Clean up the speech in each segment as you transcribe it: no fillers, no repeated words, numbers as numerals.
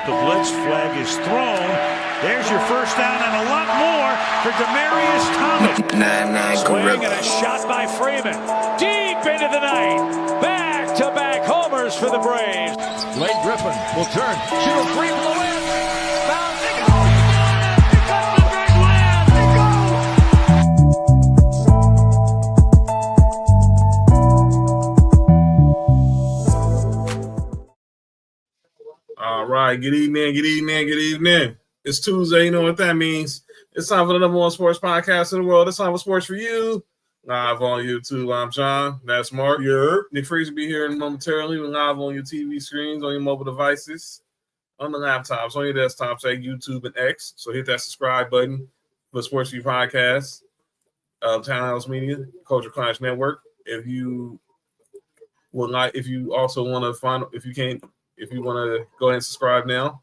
The blitz flag is thrown. There's your first down and a lot more for Demaryius Thomas. Swing and a shot by Freeman. Deep into the night. Back-to-back homers for the Braves. Blake Griffin will turn. Shoot a free from the win. Bounce. They go. It got the big land. They go. All right. Good evening. It's Tuesday. You know what that means. It's time for the number one sports podcast in the world. It's time for Sports4U. Live on YouTube. I'm John. That's Mark. Nick Freeze will be here momentarily. We're live on your TV screens, on your mobile devices, on the laptops, on your desktops, like YouTube and X. So hit that subscribe button for Sports4U podcast, Townhouse Media, Culture Clash Network. If you would like, if you also want to find, if you want to go ahead and subscribe now,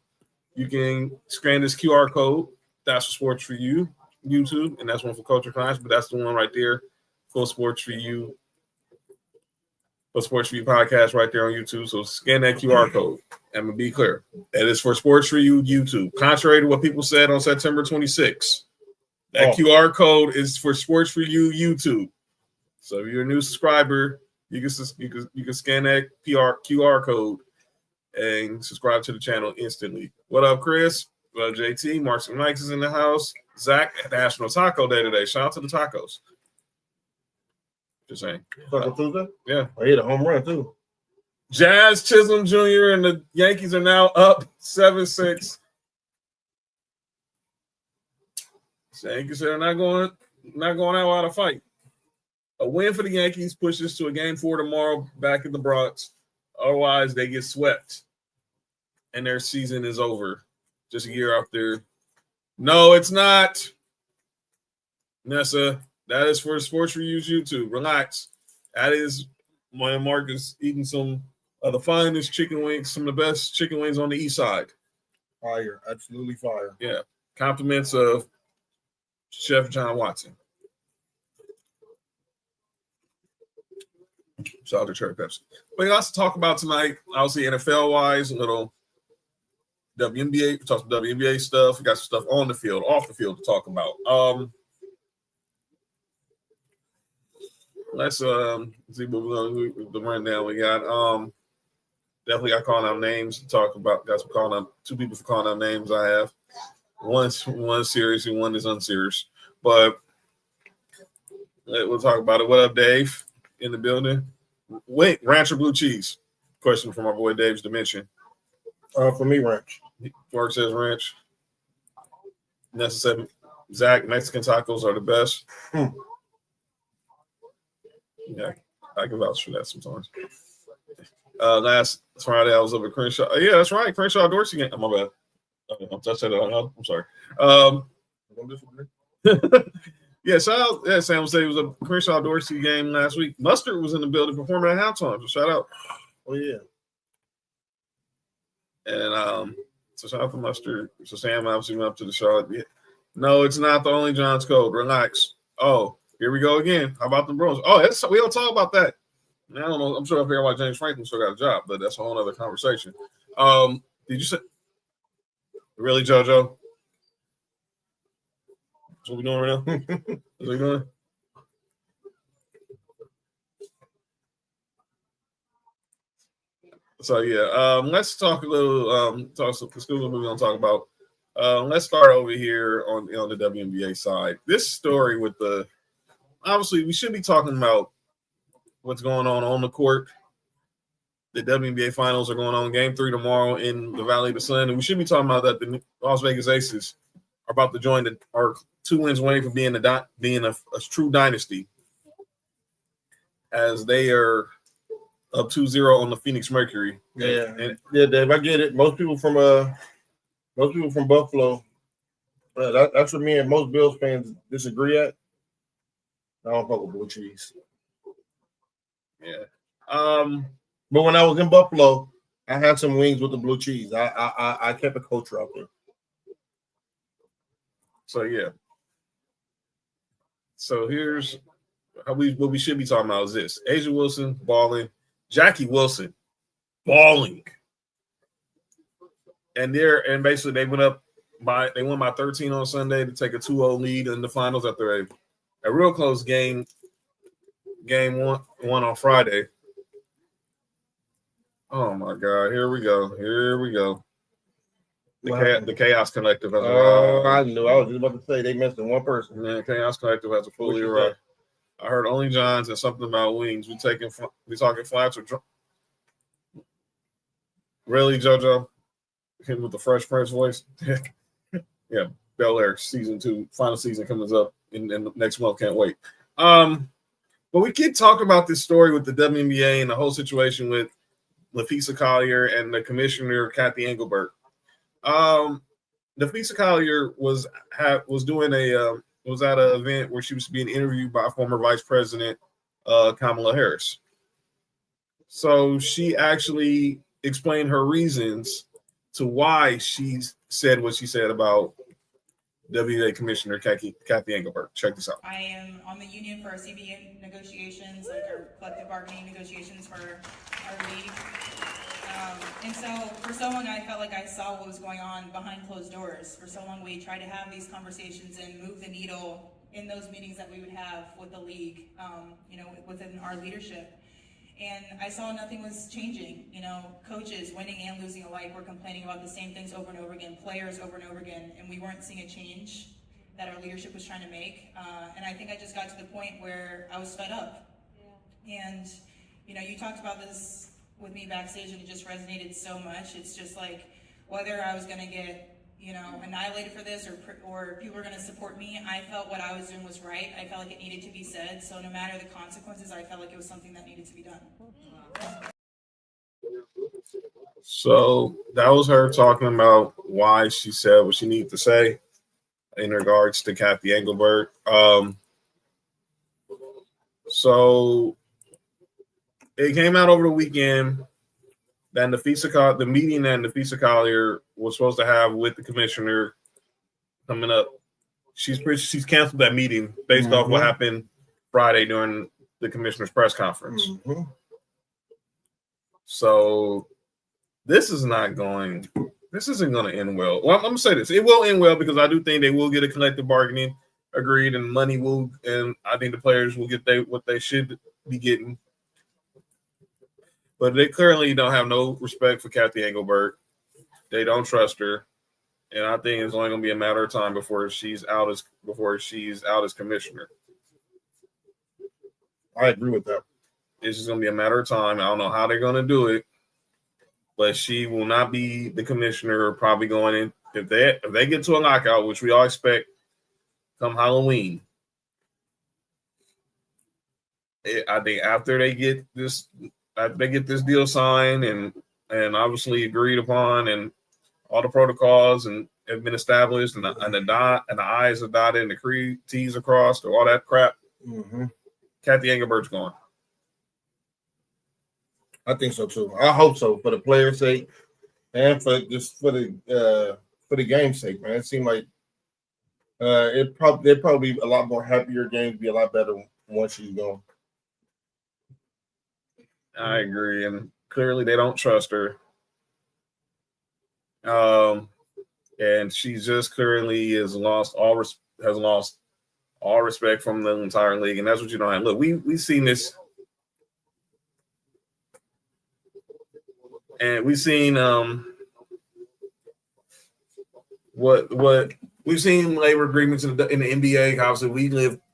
you can scan this QR code. That's for Sports4U YouTube, and that's one for Culture Clash, but that's the one right there for Sports4U. For Sports4U podcast right there on YouTube. So scan that QR code. And to be clear, that is for Sports4U YouTube. Contrary to what people said on September 26th, that QR code is for Sports4U YouTube. So if you're a new subscriber, you can scan that QR code and subscribe to the channel instantly. What up, Chris? What up, JT? Mark Sanchez is in the house. Zach, National Taco Day today. Shout out to the tacos. Just saying. Taco Tuesday? Yeah. I hit a home run, too. Jazz Chisholm Jr. and the Yankees are now up 7-6. The Yankees are not going out without a fight. A win for the Yankees pushes to a game 4 tomorrow back in the Bronx. Otherwise, they get swept. And their season is over. Just a year after. No, it's not. Nessa, that is for Sports4U's YouTube. Relax. That is when Mark is eating some of the finest chicken wings, some of the best chicken wings on the east side. Fire. Absolutely fire. Yeah. Compliments of Chef John Watson. Shout out to Cherry Pepsi. But lots to talk about tonight. Obviously, NFL-wise, a little WNBA. We talked some WNBA stuff. We got some stuff on the field, off the field to talk about. Let's see what we're going to do. The rundown we got. Definitely got calling out names to talk about. Got some calling out, 2 people for calling out names I have. One's serious and one is unserious. But we'll talk about it. What up, Dave? In the building. Wait, ranch or blue cheese? Question from our boy Dave's Dimension. For me, ranch. Mark says ranch. Nessa said, Zach, Mexican tacos are the best. Yeah, I can vouch for that sometimes. Last Friday, I was up at Crenshaw. Yeah, that's right. Crenshaw Dorsey game. Oh, my bad. I'm sorry. Yeah, shout out. Yeah, Sam said it was a Crenshaw Dorsey game last week. Mustard was in the building performing at halftime. So shout out. Oh, yeah. And so shout out to Mustard. So Sam obviously went up to the Charlotte. Yeah. No, it's not the only John's code. Relax. Oh, here we go again. How about the Bruins? Oh, we don't talk about that. I don't know. I'm sure if everybody James Franklin still got a job, but that's a whole other conversation. Did you say really, JoJo? That's what we doing right now? That's what we doing? So yeah, let's talk a little. Let's do what we're gonna talk about. Let's start over here on the WNBA side. This story with obviously we should be talking about what's going on the court. The WNBA finals are going on. Game 3 tomorrow in the Valley of the Sun, and we should be talking about that the Las Vegas Aces are about to join are 2 wins away from being a true dynasty, as they are up 2-0 on the Phoenix Mercury. Yeah, Dave, I get it. Most people from Buffalo. That's what me and most Bills fans disagree at. I don't fuck with blue cheese. Yeah. But when I was in Buffalo, I had some wings with the blue cheese. I kept a culture out there. So yeah. So here's what we should be talking about is this: Asia Wilson balling, Jackie Wilson balling. And basically they won by 13 on Sunday to take a 2-0 lead in the finals after a real close game one on Friday. Oh my God! Here we go. The Chaos Collective has arrived. I knew. I was just about to say they missed one person. Yeah, Chaos Collective has a fully arrived. I heard only Johns and something about wings. We talking flats or really, JoJo? Him with the Fresh Prince voice. Yeah, Bel Air season 2, final season comes up in the next month. Can't wait. But we keep talking about this story with the WNBA and the whole situation with Lafisa Collier and the commissioner Kathy Engelbert. Lafisa Collier was at an event where she was being interviewed by former Vice President Kamala Harris. So she actually explained her reasons to why she said what she said about WNBA Commissioner Kathy Engelbert. Check this out. I am on the union for our CBA negotiations, like our collective bargaining negotiations for our league. And so for so long, I felt like I saw what was going on behind closed doors. For so long, we tried to have these conversations and move the needle in those meetings that we would have with the league, within our leadership. And I saw nothing was changing. Coaches, winning and losing alike, were complaining about the same things over and over again, players over and over again, and we weren't seeing a change that our leadership was trying to make. And I think I just got to the point where I was fed up. Yeah. And, you talked about this with me backstage, and it just resonated so much. It's just like, whether I was going to get, annihilated for this or people were going to support me, I felt what I was doing was right. I felt like it needed to be said. So no matter the consequences, I felt like it was something that needed to be done. So that was her talking about why she said what she needed to say in regards to Kathy Engelbert. So it came out over the weekend that the meeting that Nafisa Collier was supposed to have with the commissioner coming up, she's canceled that meeting based off what happened Friday during the commissioner's press conference. Mm-hmm. So this isn't going to end well. Well, I'm going to say this. It will end well because I do think they will get a collective bargaining agreed and money will, and I think the players will get what they should be getting. But they currently don't have no respect for Kathy Engelbert. They don't trust her. And I think it's only going to be a matter of time before she's out as commissioner. I agree with that. It's just going to be a matter of time. I don't know how they're going to do it, but she will not be the commissioner. Probably going in if they get to a lockout, which we all expect come Halloween. I think after they get this deal signed and obviously agreed upon, and all the protocols and have been established, and the I's are dotted and the T's are crossed, or all that crap. Mm-hmm. Kathy Engelbert's gone. I think so too. I hope so, for the players' sake and for the game's sake, man. It seemed like they'd probably be a lot more happier games, be a lot better once she's gone. I agree, and clearly they don't trust her. And she just clearly has lost all respect from the entire league, and that's what you don't have. Look, we've seen this, and we've seen what we've seen labor agreements in the NBA. Obviously,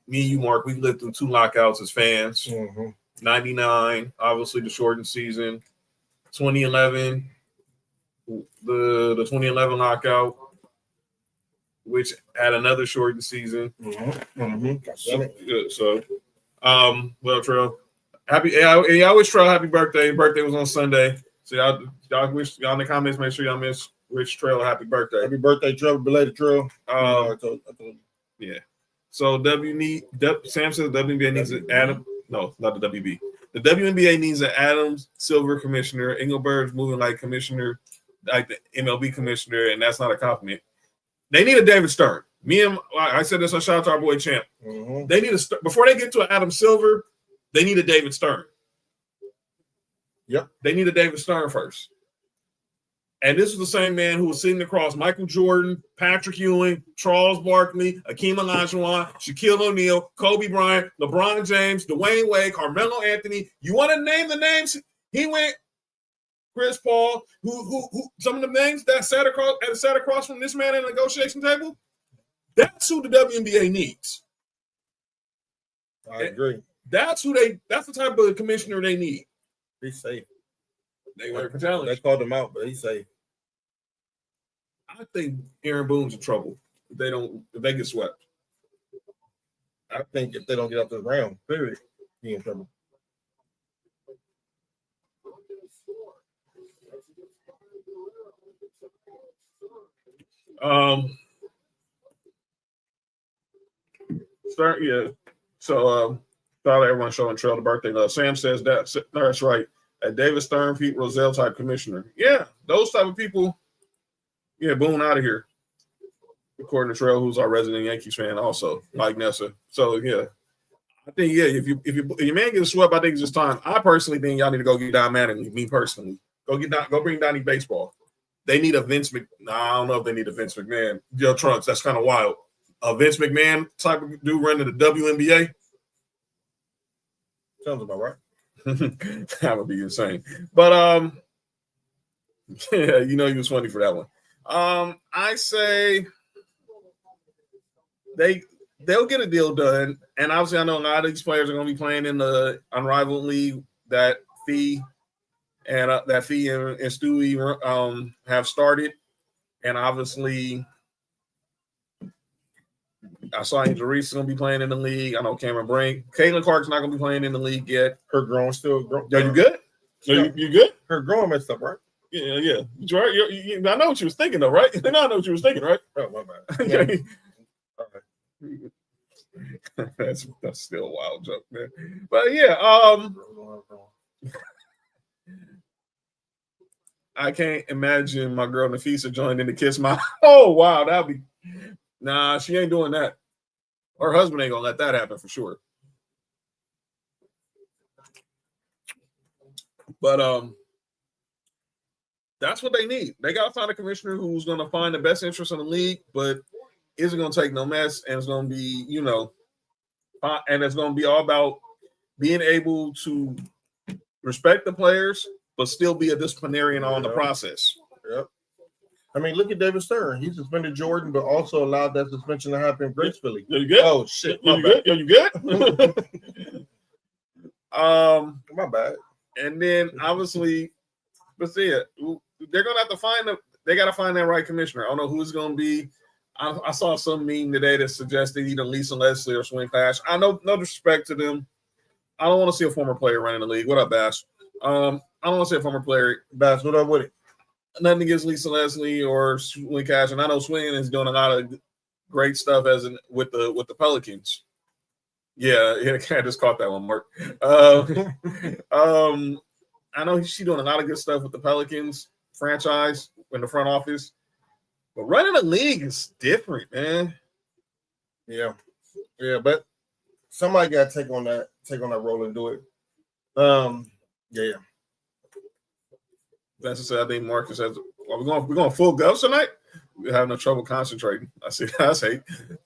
me and you, Mark, we lived through 2 lockouts as fans. Mm-hmm. 99, obviously the shortened season. 2011, the 2011 lockout, which had another shortened season. Mm-hmm. Mm-hmm. Well, Trell, y'all wish Trell happy birthday. His birthday was on Sunday. So y'all wish y'all in the comments, make sure y'all wish Trell a happy birthday. Happy birthday, Trell. Belated Trell. I told yeah. So Sam says WNBA needs an Adam. No, not the WB. The WNBA needs an Adam Silver commissioner. Engelbert's moving like commissioner, like the MLB commissioner, and that's not a compliment. They need a David Stern. I said this on shout out to our boy Champ. Mm-hmm. They need before they get to an Adam Silver, they need a David Stern. Yep. They need a David Stern first. And this is the same man who was sitting across Michael Jordan, Patrick Ewing, Charles Barkley, Akeem Olajuwon, Shaquille O'Neal, Kobe Bryant, LeBron James, Dwayne Wade, Carmelo Anthony. You want to name the names? He went Chris Paul, who some of the names that sat across from this man at the negotiation table. That's who the WNBA needs. I agree. That's the type of commissioner they need. He's safe. They were for challenge. They called him out, but he's safe. I think Aaron Boone's in trouble if they get swept. I think if they don't get off the ground, period, he in trouble. So thought everyone showing Trail the birthday. Sam says that's right. A David Stern, Pete Rozelle type commissioner. Yeah, those type of people. Yeah, Boone out of here. According to Trail, who's our resident Yankees fan, also like Nessa. So yeah, I think if your man gets swept, I think it's just time. I personally think y'all need to go get Don Mattingly. Me personally, go bring Donnie baseball. They need a Vince McMahon. I don't know if they need a Vince McMahon. Joe Trunks, that's kind of wild. A Vince McMahon type of dude running the WNBA. Sounds about right. That would be insane. But yeah, you know he was funny for that one. I say they'll get a deal done, and obviously I know a lot of these players are going to be playing in the Unrivaled League. That Fee and Stewie have started, and obviously I saw Angel Reese is going to be playing in the league. I know Cameron Brink. Caitlin Clark's not going to be playing in the league yet. Her growing still growing. Are you good? You good? Her growing messed up, right? Yeah. Right. I know what you was thinking, though, right? I know what you was thinking, right? Oh, my bad. All right. That's still a wild joke, man. But yeah, I can't imagine my girl Nafisa joining the Kiss My. Oh wow, that'd be. Nah, she ain't doing that. Her husband ain't gonna let that happen for sure. But that's what they need. They gotta find a commissioner who's gonna find the best interest in the league, but isn't gonna take no mess, and it's gonna be, and it's gonna be all about being able to respect the players, but still be a disciplinarian on the process. Yep. I mean, look at David Stern. He suspended Jordan, but also allowed that suspension to happen gracefully. You good? Oh shit! You good? My bad. And then obviously, let's see it. They're gonna have to find they gotta find that right commissioner. I don't know who's gonna be. I saw some meme today that suggested either Lisa Leslie or Swing Clash. I know, no disrespect to them. I don't want to see a former player running the league. What up, Bash? I don't want to see a former player. Bash, what up with it? Nothing against Lisa Leslie or Swing Cash, and I know Swing is doing a lot of great stuff with the Pelicans. Yeah, I just caught that one, Mark. I know she's doing a lot of good stuff with the Pelicans franchise in the front office, but running the league is different, man. Yeah, but somebody got to take on that role and do it. Yeah. That's to say, I think Marcus says, we're going full ghost tonight. We're having no trouble concentrating. I say,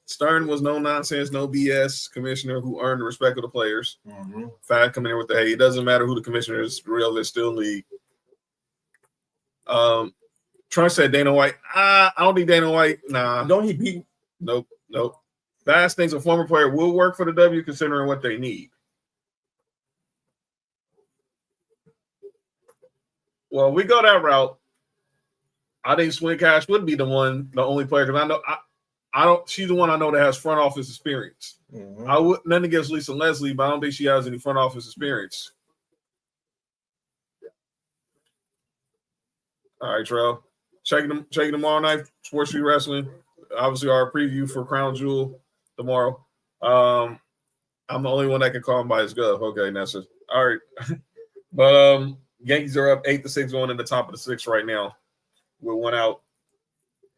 Stern was no nonsense, no BS commissioner who earned the respect of the players. Mm-hmm. Fad coming in with the hey, it doesn't matter who the commissioner is, real, they're still league. Trump said Dana White. I don't think Dana White. Nah. Don't he beat? Nope. Bass thinks a former player will work for the W considering what they need. Well, we go that route. I think Swing Cash would be the only player, because I don't. She's the one I know that has front office experience. Mm-hmm. I would nothing against Lisa Leslie, but I don't think she has any front office experience. All right, Trell. Check it tomorrow night. Sports4U Wrestling. Obviously, our preview for Crown Jewel tomorrow. I'm the only one that can call him by his gov. Okay, Nessa. All right, but Yankees are up 8-6 going in the top of the sixth right now. With one out,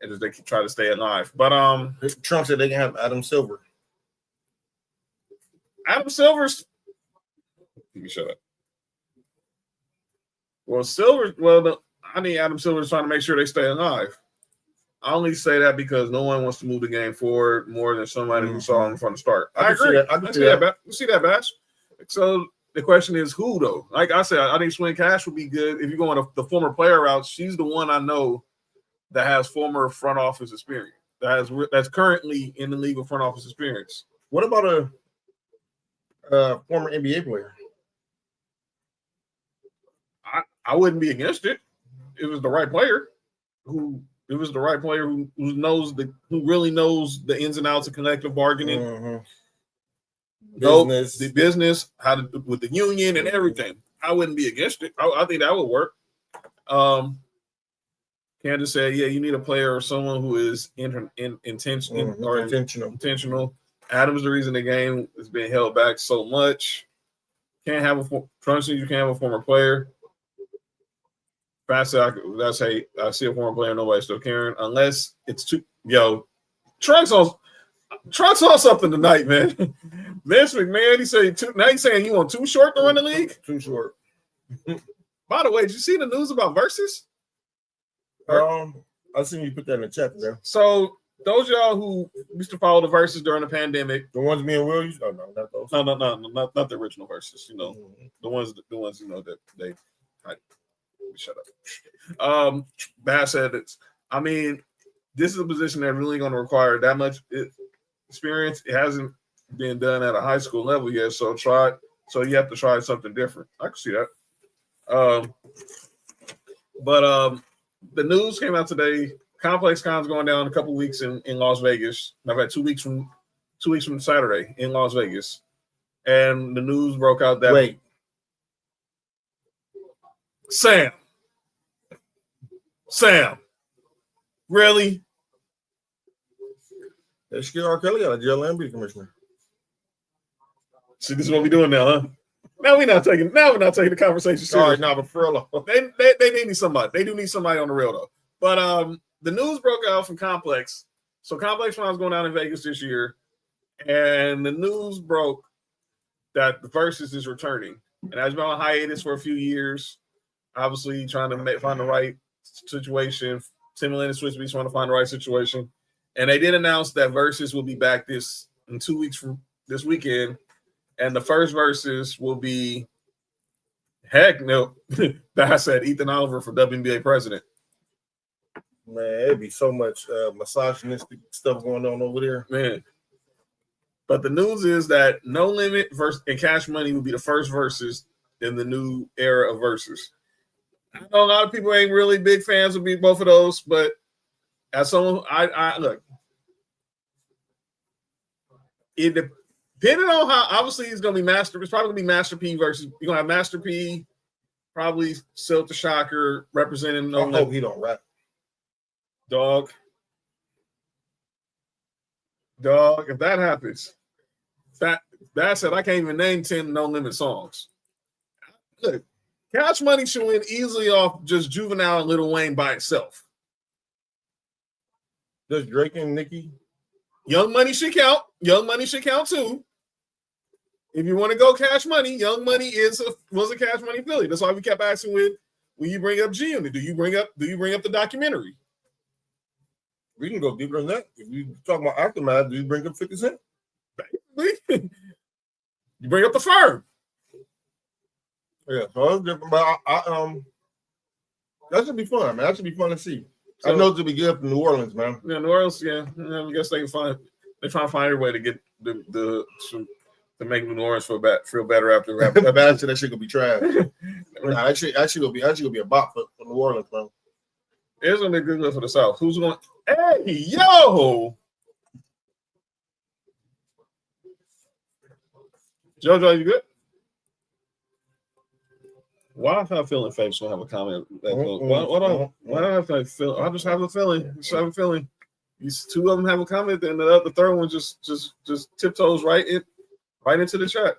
and as they try to stay alive. But Trump said they can have Adam Silver. Adam Silver's. You can shut up. Well, Silver. Well, I think Adam Silver is trying to make sure they stay alive. I only say that because no one wants to move the game forward more than somebody who saw them from the start. I agree. I can see that. You see that, Bash. So the question is who, though? Like I said, I think Swin Cash would be good. If you're going the former player route, she's the one I know that has former front office experience. That's currently in the league with front office experience. What about a former NBA player? I wouldn't be against it. It was the right player who really knows the ins and outs of collective bargaining, the business, how to with the union and everything. I wouldn't be against it. I think that would work. Candace said, "Yeah, you need a player or someone who is intentional." Adam's the reason the game has been held back so much. You can't have a former player. Fast, that's hey, I see a former player, nobody's still caring unless it's too. Yo, Trunk's on something tonight, man. Vince McMahon, he's saying you want too short to run the league. Too short. By the way, did you see the news about Versus? I seen you put that in the chat there. So those y'all who used to follow the Versus during the pandemic, the ones me and Will used. Oh no, not those. No, not the original Versus. You know, the ones you know that they. Shut up. Bass said it's. I mean, this is a position that's really going to require that much experience. It hasn't been done at a high school level yet, so you have to try something different. I can see that. But the news came out today. Complex Con's going down in a couple weeks in Las Vegas. I've had 2 weeks from Saturday in Las Vegas, and the news broke out that Sam, really? They should get R. Kelly out of jail and be commissioner. See, this is what we're doing now, huh? Now we're not taking the conversation serious. All right, now, but for real, they need somebody. They do need somebody on the real though. But the news broke out from Complex. So Complex Con's going down in Vegas this year, and the news broke that the Versus is returning, and has been on hiatus for a few years. Obviously, trying to find the right situation. Timberland and Switch Beats trying to find the right situation, and they did announce that Versus will be back in 2 weeks from this weekend, and the first Versus will be that I said Ethan Oliver for WNBA president. Man, it'd be so much misogynistic stuff going on over there, man. But the news is that No Limit and Cash Money will be the first Versus in the new era of Versus. I know a lot of people ain't really big fans of both of those, but as someone, I look. It depending on how obviously it's gonna be it's probably gonna be Master P versus you're gonna have Master P, probably Silk the Shocker representing No Limit. I hope he don't rap. Dog, if that happens, that said, I can't even name 10 No Limit songs. Look, Cash Money should win easily off just Juvenile and Lil Wayne by itself. Does Drake and Nicki? Young Money should count. Young Money should count too. If you want to go Cash Money, Young Money was a Cash Money Philly. That's why we kept asking when you bring up G Unit. Do you bring up the documentary? We can go deeper than that. If you talk about Aftermath, do you bring up 50 Cent? You bring up The Firm. Yeah, so it's different, but that should be fun, man. That should be fun to see. So, I know it should be good for New Orleans, man. Yeah, New Orleans, yeah. I guess they can find. They're trying to find a way to get to make New Orleans feel better after rapping. That shit gonna be trash. Nah, actually gonna be a bop for New Orleans, man. It's gonna be a good for the South. Who's going? Hey, yo, JoJo, you good? Why am I feeling Faith's gonna have a comment? Why do I have to feel? I just have a feeling. These two of them have a comment, and the third one just tiptoes right into the chat.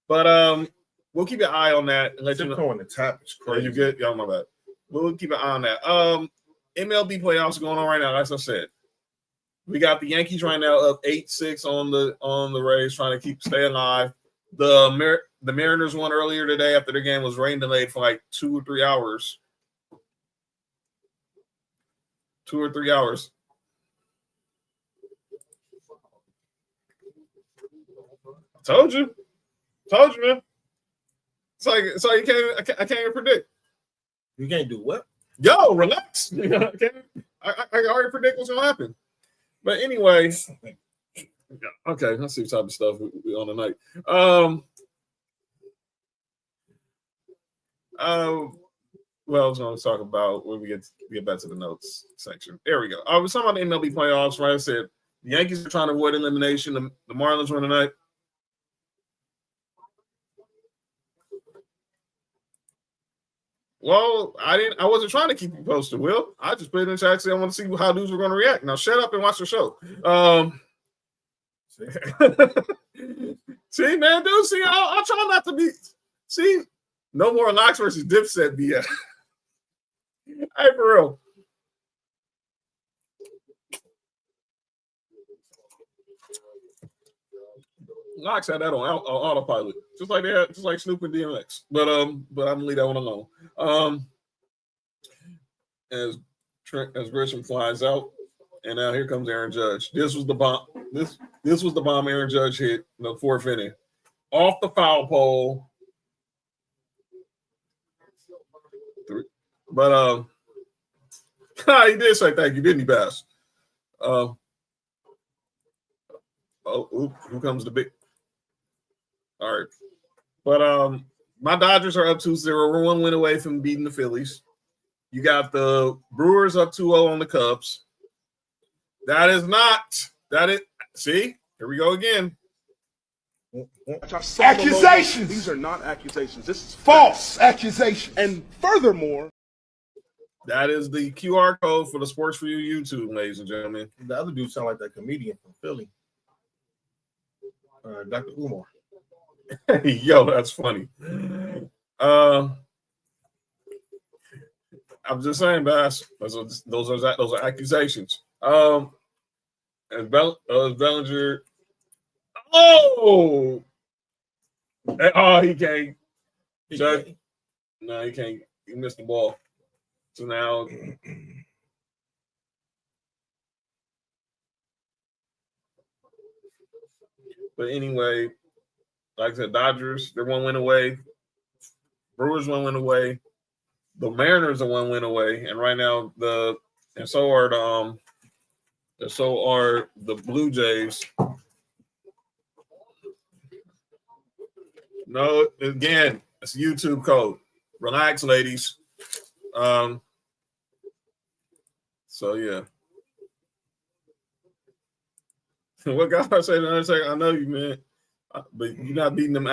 But we'll keep an eye on that and let you know. On the top is crazy. You good? Y'all, my bad. We'll keep an eye on that. MLB playoffs going on right now. As I said, we got the Yankees right now up 8-6 on the Rays, trying to stay alive. The Mariners won earlier today after their game was rain delayed for like 2 or 3 hours. 2 or 3 hours. Told you, man. It's like I can't even predict. You can't do what? Yo, relax. I already predict what's gonna happen. But anyway, okay, let's see what type of stuff we on tonight. Well, I was going to talk about when we get back to the notes section. There we go. I was talking about the MLB playoffs, right? I said the Yankees are trying to avoid elimination. The Marlins won tonight. Well, I wasn't trying to keep you posted, Will. I just put it in the chat. I want to see how dudes were going to react. Now shut up and watch the show. See, man, dude. See, I'll try not to be. See, no more Locks versus Dipset BS. Hey, for real. Locks had that on autopilot, just like Snoop and DMX. But I'm gonna leave that one alone. As Grisham flies out, and now here comes Aaron Judge. This was the bomb. This was the bomb Aaron Judge hit in the fourth inning, off the foul pole. But he did say thank you, didn't he, Bass? Who comes the big? All right. But my Dodgers are up 2-0. We're 1 win away from beating the Phillies. You got the Brewers up 2-0 on the Cubs. See, here we go again. Accusations. These are not accusations. This is false accusations. And furthermore, that is the QR code for the Sports4U YouTube, ladies and gentlemen. The other dude sound like that comedian from Philly, Dr. Umar. Yo, that's funny. I'm just saying, Bass. Those are accusations. And Bellinger. Oh, he can't. No, he can't. He missed the ball. So now, but anyway, like I said, Dodgers, they're 1 win away. Brewers 1 win away. The Mariners are 1 win away, and right now so are the Blue Jays. No, again, it's a YouTube code. Relax, ladies. So yeah. What guy I say to Undertaker? I know you, man, but you're not beating them.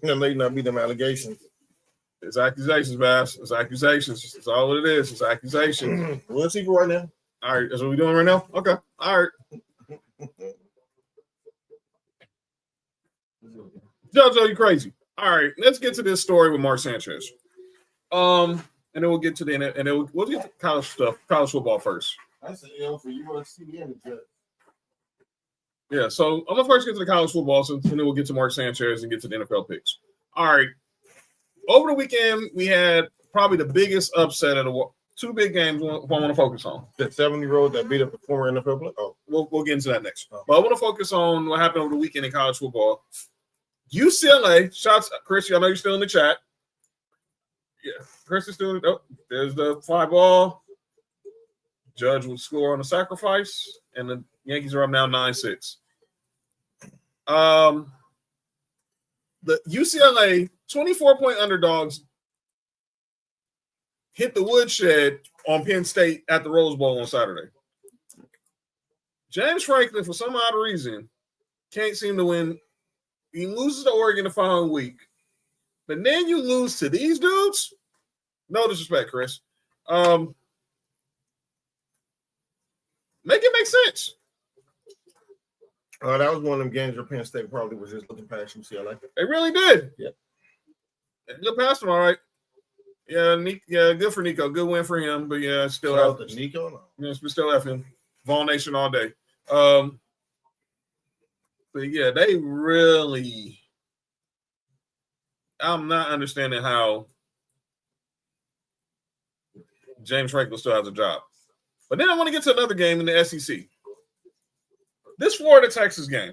They not beat them allegations. It's accusations, Bass. It's accusations. That's all it is. It's accusations. Let's see right now. All right, that's what we're doing right now. Okay. All right. JoJo, you crazy. All right, let's get to this story with Mark Sanchez. And then we'll get to the and then we'll get to college stuff, college football first. That's an L for USC and the Jets. Yeah, so I'm gonna first get to the college football, and then we'll get to Mark Sanchez and get to the NFL picks. All right. Over the weekend, we had probably the biggest upset of the two big games I want to focus on. The 70-year-old that beat up the former NFL player. Oh, we'll get into that next. But I want to focus on what happened over the weekend in college football. UCLA, shouts, Chris, I know you're still in the chat. Yeah, Chris is still. Oh, there's the fly ball. Judge would score on a sacrifice, and the Yankees are up now 9-6. The UCLA 24-point underdogs hit the woodshed on Penn State at the Rose Bowl on Saturday. James Franklin, for some odd reason, can't seem to win. He loses to Oregon the following week. But then you lose to these dudes? No disrespect, Chris. Make it make sense. That was one of them games where Penn State probably was just looking past UCLA. They really did. Yep. Look past them, all right. Yeah, good for Nico. Good win for him. But yeah, still out to Nico. No. Yes, we still have him. Vol Nation all day. But yeah, they really. I'm not understanding how James Franklin still has a job. But then I want to get to another game in the SEC. This Florida-Texas game.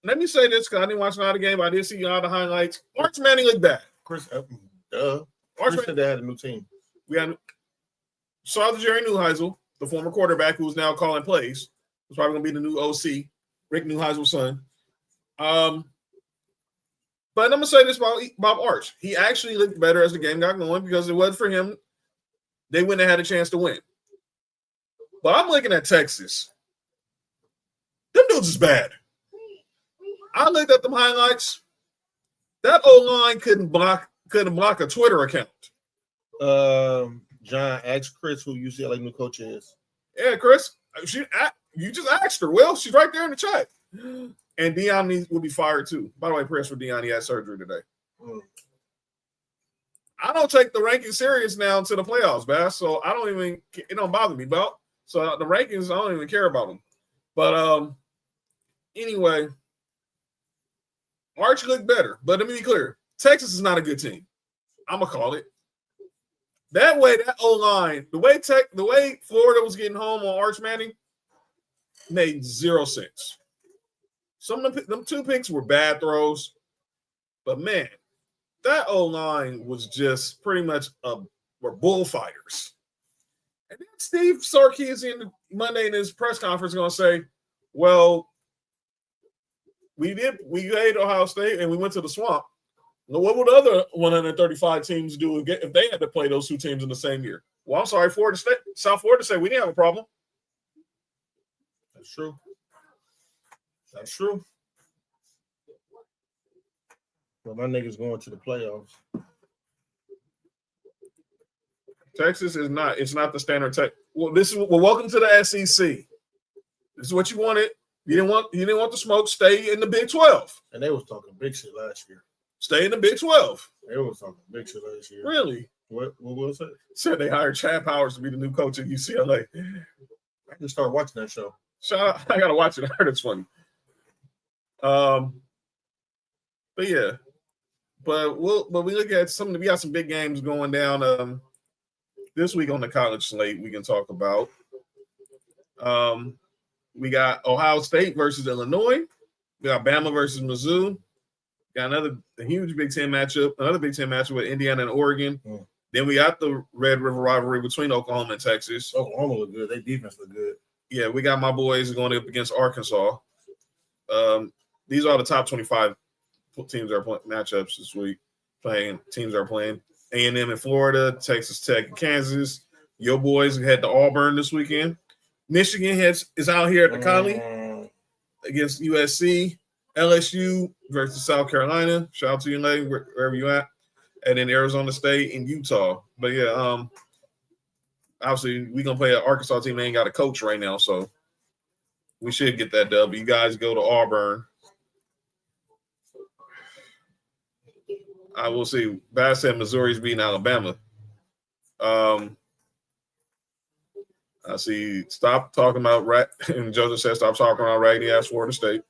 Let me say this because I didn't watch a lot of the game. I did see all the highlights. Arch Manning looked bad. Chris said they had a new team. We had saw the Jerry Neuheisel, the former quarterback who's now calling plays. Who's probably going to be the new OC, Rick Neuheisel's son. But I'm going to say this about Arch. He actually looked better as the game got going because it wasn't for him. They wouldn't have had a chance to win. But I'm looking at Texas. Them dudes is bad. I looked at them highlights. That O-line couldn't block a Twitter account. John, ask Chris who UCLA new coach is. Yeah, Chris. You just asked her. Well, she's right there in the chat. And Deion will be fired too. By the way, prayers for Deion. He had surgery today. I don't take the rankings serious now to the playoffs, Bass. So I don't even. It don't bother me, Belt. So the rankings, I don't even care about them. But anyway, Arch looked better. But let me be clear: Texas is not a good team. I'm gonna call it. That way, that O-line, the way Florida was getting home on Arch Manning made 0 sense. Some of them 2 picks were bad throws, but man, that O-line was just pretty much were bullfighters. And then Steve Sarkisian Monday in his press conference going to say, "Well, we played Ohio State and we went to the swamp. What would other 135 teams do if they had to play those 2 teams in the same year?" Well, I'm sorry, South Florida said we didn't have a problem. That's true. That's true. Well, my niggas going to the playoffs. Texas is not. It's not the standard tech. Well, welcome to the SEC. This is what you wanted. You didn't want the smoke. Stay in the Big 12. And they was talking big shit last year. Stay in the Big 12. They was talking big shit last year. Really? What was it? Said they hired Chad Powers to be the new coach at UCLA. I just started watching that show. I gotta watch it. I heard it's funny. But yeah. But we look at we got some big games going down this week on the college slate we can talk about. We got Ohio State versus Illinois. We got Bama versus Mizzou. Got another huge Big Ten matchup with Indiana and Oregon. Then we got the Red River rivalry between Oklahoma and Texas. Oklahoma look good. Their defense look good. Yeah, we got my boys going up against Arkansas. These are the top 25 teams that are playing matchups this week. Teams are playing. A&M in Florida, Texas Tech, and Kansas. Your boys head to Auburn this weekend. Michigan is out here at the Conley against USC. LSU versus South Carolina. Shout out to you, lady, wherever you at. And then Arizona State and Utah. But yeah, obviously we're gonna play an Arkansas team. They ain't got a coach right now, so we should get that dub. You guys go to Auburn. I will see. Bass said Missouri's beating Alabama. I see. Stop talking about rat. And Joseph said, "Stop talking about raggedy ass Florida State."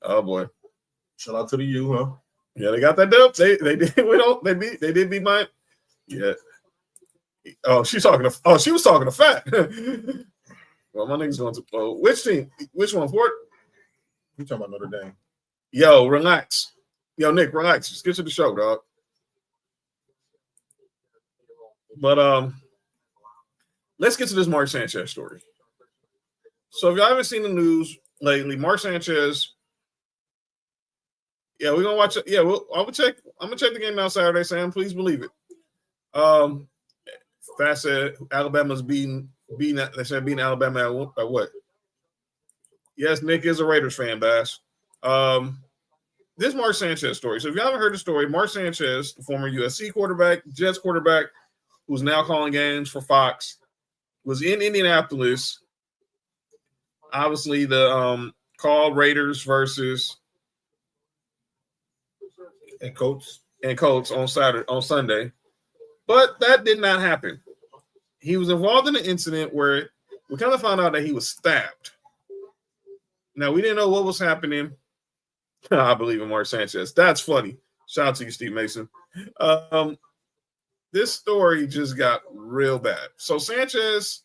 Oh boy! Shout out to the U, huh? Yeah, they got that dub. They did. They did beat mine. Yeah. Oh, she was talking to Fat. Well, my nigga's going to which team? Which one? Fort? You talking about Notre Dame? Yo, relax. Yo, Nick, relax. Just get to the show, dog. But let's get to this Mark Sanchez story. So if y'all haven't seen the news lately, Mark Sanchez. Yeah, we're gonna watch it. Yeah, I'm gonna check the game out Saturday, Sam. Please believe it. Fast said Alabama's beating Alabama at what? Yes, Nick is a Raiders fan, Bass. This Mark Sanchez story. So if you haven't heard the story, Mark Sanchez, the former USC quarterback, Jets quarterback, who's now calling games for Fox, was in Indianapolis. Obviously, the call Raiders versus and Colts on Sunday, but that did not happen. He was involved in an incident where we kind of found out that he was stabbed. Now we didn't know what was happening. I believe in Mark Sanchez. That's funny. Shout out to you, Steve Mason. this story just got real bad. So Sanchez,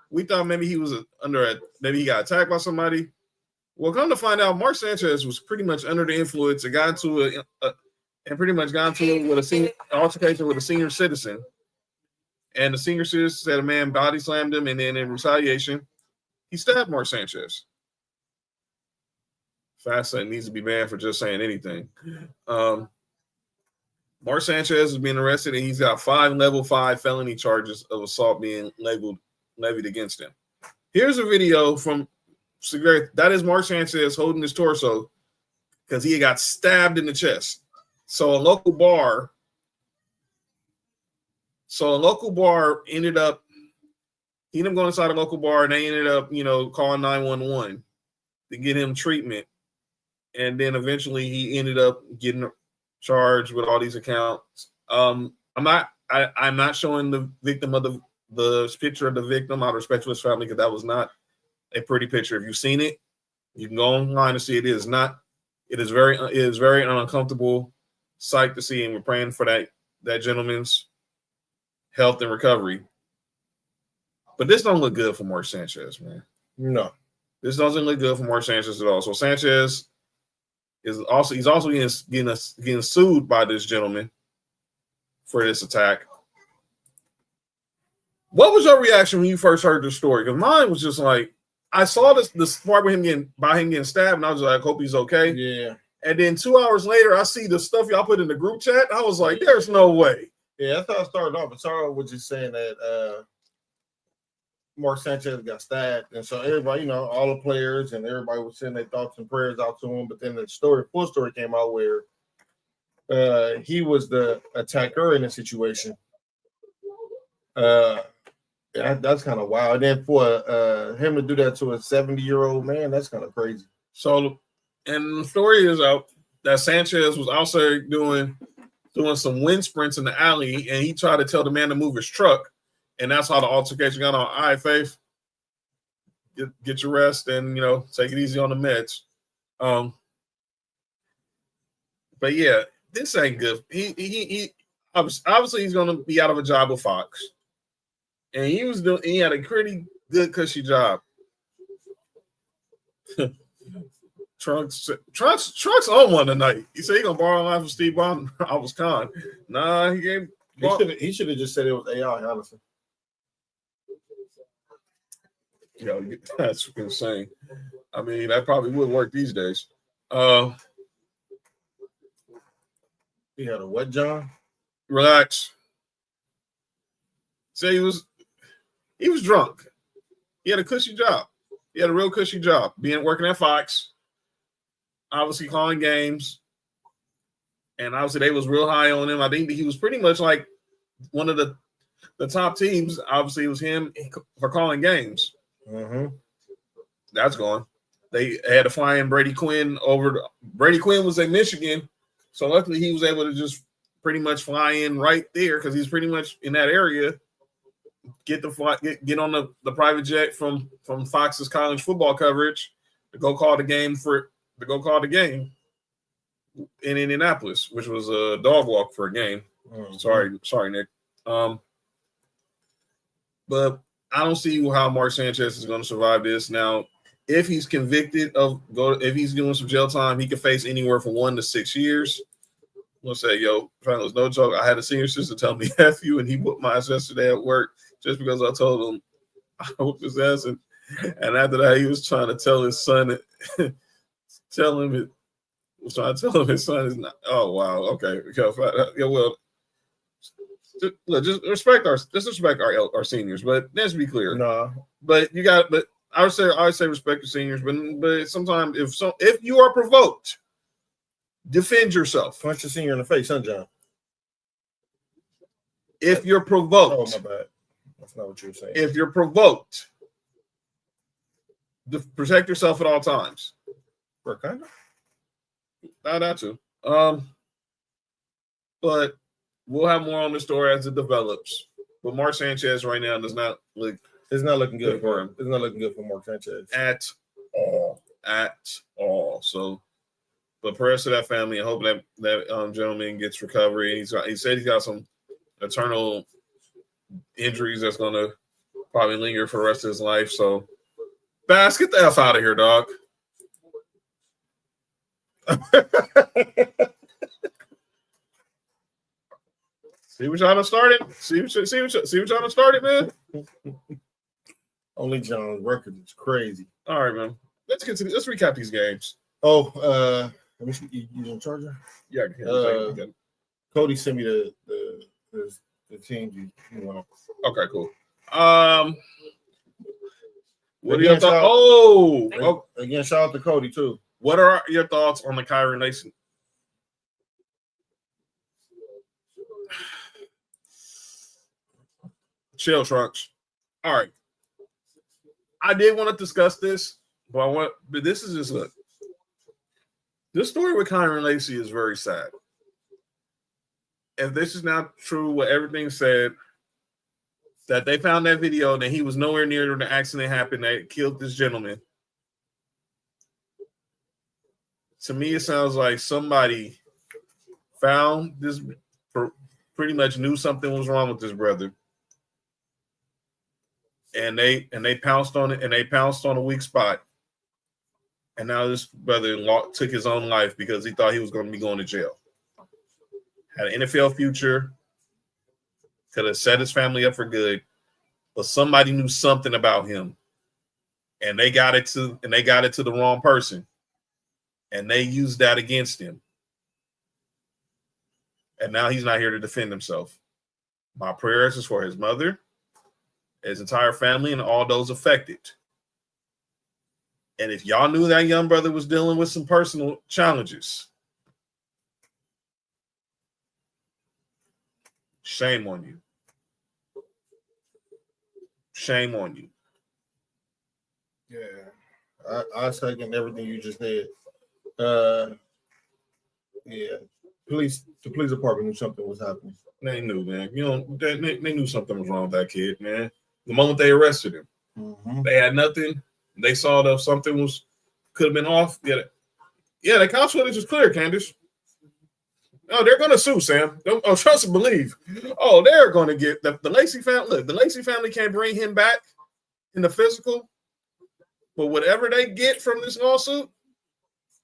we thought maybe he was maybe he got attacked by somebody. Well, come to find out, Mark Sanchez was pretty much under the influence and got into it with a senior altercation with a senior citizen. And the senior citizen said a man body slammed him, and then in retaliation, he stabbed Mark Sanchez. Fast Said needs to be banned for just saying anything. Mark Sanchez is being arrested, and he's got 5 level 5 felony charges of assault being levied against him. Here's a video from that is Mark Sanchez holding his torso because he got stabbed in the chest. So a local bar ended up going inside a local bar, and they ended up, calling 911 to get him treatment. And then eventually he ended up getting charged with all these accounts. I'm not showing the victim of the picture of the victim out of respect to his family, because that was not a pretty picture. If you've seen it, you can go online and see it. It is very uncomfortable sight to see, and we're praying for that gentleman's health and recovery. But this don't look good for Mark Sanchez, man. No, this doesn't look good for Mark Sanchez at all. So Sanchez he's also getting sued by this gentleman for this attack. What was your reaction when you first heard the story? Because mine was just like, I saw this part with him getting stabbed, and I was like, I hope he's okay. Yeah. And then 2 hours later, I see the stuff y'all put in the group chat. I was like, there's no way. Yeah, that's how I started off. But started off with just saying that Mark Sanchez got stabbed. And so everybody, all the players and everybody was sending their thoughts and prayers out to him. But then the full story came out where he was the attacker in the situation. That's kind of wild. And then for him to do that to a 70-year-old man, that's kind of crazy. So, and the story is out that Sanchez was also doing some wind sprints in the alley, and he tried to tell the man to move his truck, and that's how the altercation got on. All right, Faith, get your rest, and take it easy on the meds. But yeah, this ain't good. He obviously he's gonna be out of a job with Fox. And he had a pretty good cushy job. Trunks on one tonight. He said he gonna borrow a line from Steve Bond. I was con. Nah, he should have just said it was AI, honestly. Yo, that's insane. I mean, that probably would work these days. He had a what, John? Relax. Say he was drunk. He had a cushy job. He had a real cushy job, working at Fox, obviously calling games, and obviously they was real high on him. I think he was pretty much like one of the top teams. Obviously, it was him for calling games. Mm-hmm. That's gone. They had to fly in Brady Quinn over. Brady Quinn was in Michigan, so luckily he was able to just pretty much fly in right there because he's pretty much in that area. Get on the private jet from Fox's college football coverage to go call the game in Indianapolis, which was a dog walk for a game. Mm-hmm. Sorry, Nick. But I don't see how Mark Sanchez is going to survive this. Now, if he's convicted if he's doing some jail time, he could face anywhere from 1 to 6 years. We'll say, yo, fellas, no joke. I had a senior sister tell me F you, and he whooped my ass yesterday at work just because I told him I whooped his ass. And after that, he was trying to tell his son, his son is not. Oh, wow. Okay. Yeah, well, just respect our seniors, but let's be clear. No. But I would say respect the seniors, but sometimes if you are provoked, defend yourself. Punch the senior in the face, huh, John? If you're provoked. Oh, my bad. That's not what you were saying. If you're provoked, protect yourself at all times. For kind of? Not that too. But we'll have more on the story as it develops. But Mark Sanchez right now does not look. It's not looking good for him. It's not looking good for Mark Sanchez at all. So, but prayers to that family. I hope that gentleman gets recovery. He said he's got some eternal injuries that's going to probably linger for the rest of his life. So, Bass, get the F out of here, dog. See what y'all done started? See what y'all done started, man? Only John's record is crazy. All right, man. Let's recap these games. Oh, let me see. You in charger? Yeah, Cody sent me the teams you want. Okay, cool. What are your thoughts? Again, shout out to Cody too. What are your thoughts on the Kyrie Lacy? Chill, Trunks. All right. I did want to discuss this, but this is just look. This story with Kyrie Lacy is very sad. If this is not true, what everything said, that they found that video and that he was nowhere near when the accident happened that killed this gentleman. To me, it sounds like somebody found this, pretty much knew something was wrong with this brother. And they pounced on it, and they pounced on a weak spot. And now this brother took his own life because he thought he was going to be going to jail. Had an NFL future, could have set his family up for good, but somebody knew something about him, and they got it to the wrong person, and they used that against him. And now he's not here to defend himself. My prayers is for his mother, his entire family, and all those affected. And if y'all knew that young brother was dealing with some personal challenges, shame on you. Shame on you. Yeah. I second everything you just said. Yeah. The police department knew something was happening. They knew, man. They knew something was wrong with that kid, man. The moment they arrested him, they had nothing. They saw that something could have been off. Yeah, the couch footage is clear, Candace. Oh, they're going to sue, Sam. Trust and believe. Oh, they're going to get the Lacy family. Look, the Lacy family can't bring him back in the physical, but whatever they get from this lawsuit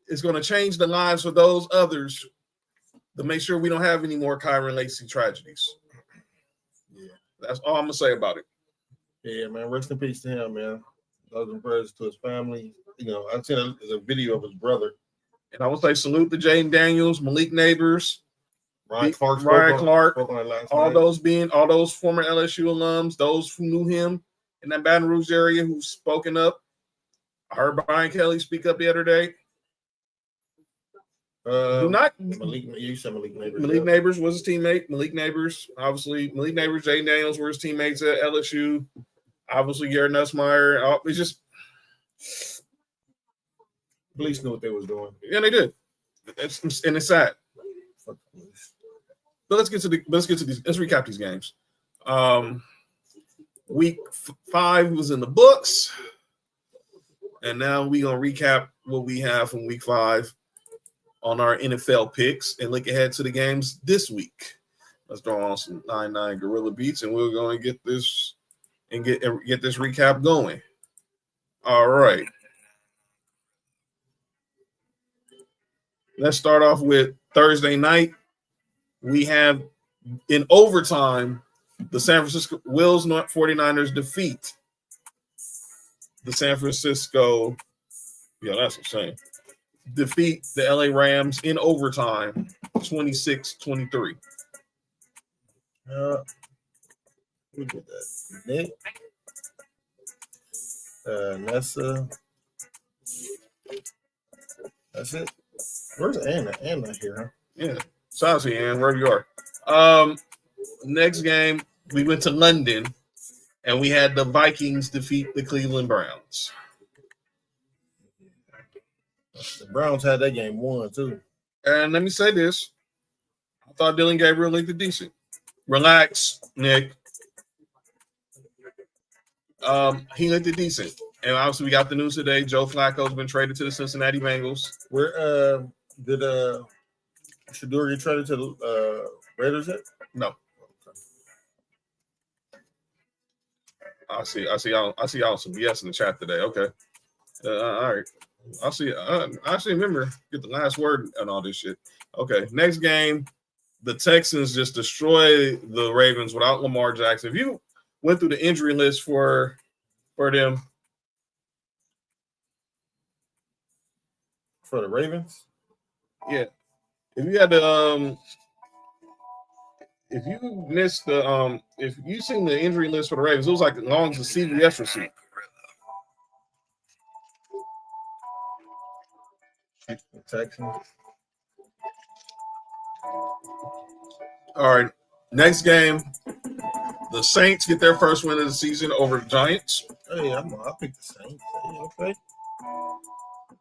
is going to change the lives of those others to make sure we don't have any more Kyrie Lacy tragedies. Yeah, that's all I'm going to say about it. Yeah, man. Rest in peace to him, man. Love and prayers to his family. I've seen a video of his brother. And I would say salute to Jaden Daniels, Malik Neighbors, Ryan Clark, all those former LSU alums, those who knew him in that Baton Rouge area who've spoken up. I heard Brian Kelly speak up the other day. You said Malik Neighbors. Malik Neighbors was his teammate. Malik Neighbors, obviously. Malik Neighbors, Jaden Daniels were his teammates at LSU. Obviously, Garrett Nussmeier. It's just police knew what they was doing. Yeah, they did. It's sad. Fuck the police. But let's recap these games. Week 5 was in the books, and now we're gonna recap what we have from week 5 on our NFL picks and look ahead to the games this week. Let's throw on some 9-9 Gorilla Beats, and we're going to get this and get this recap going. All right. Let's start off with Thursday night. We have in overtime the San Francisco 49ers defeat the San Francisco. Yeah, that's insane. Defeat the LA Rams in overtime, 26-23. Look at that. Nick. Nessa. That's it. Where's Anna? Anna here, huh? Yeah. Sounds to you, Ann, wherever you are. Next game, we went to London, and we had the Vikings defeat the Cleveland Browns. The Browns had that game won, too. And let me say this. I thought Dylan Gabriel looked decent. Relax, Nick. He looked decent. And obviously, we got the news today. Joe Flacco's been traded to the Cincinnati Bengals. Where did Shador get traded to the Raiders yet? No. I see y'all some BS in the chat today. Okay. All right. I see. I actually remember get the last word and all this shit. Okay. Next game, the Texans just destroy the Ravens without Lamar Jackson. If you went through the injury list for them. For the Ravens? Yeah. If you had to if you missed the if you seen the injury list for the Ravens, it was like as long as the CBS receipt. Texans. All right. Next game, the Saints get their first win of the season over the Giants. Hey, I picked the Saints. Hey, okay.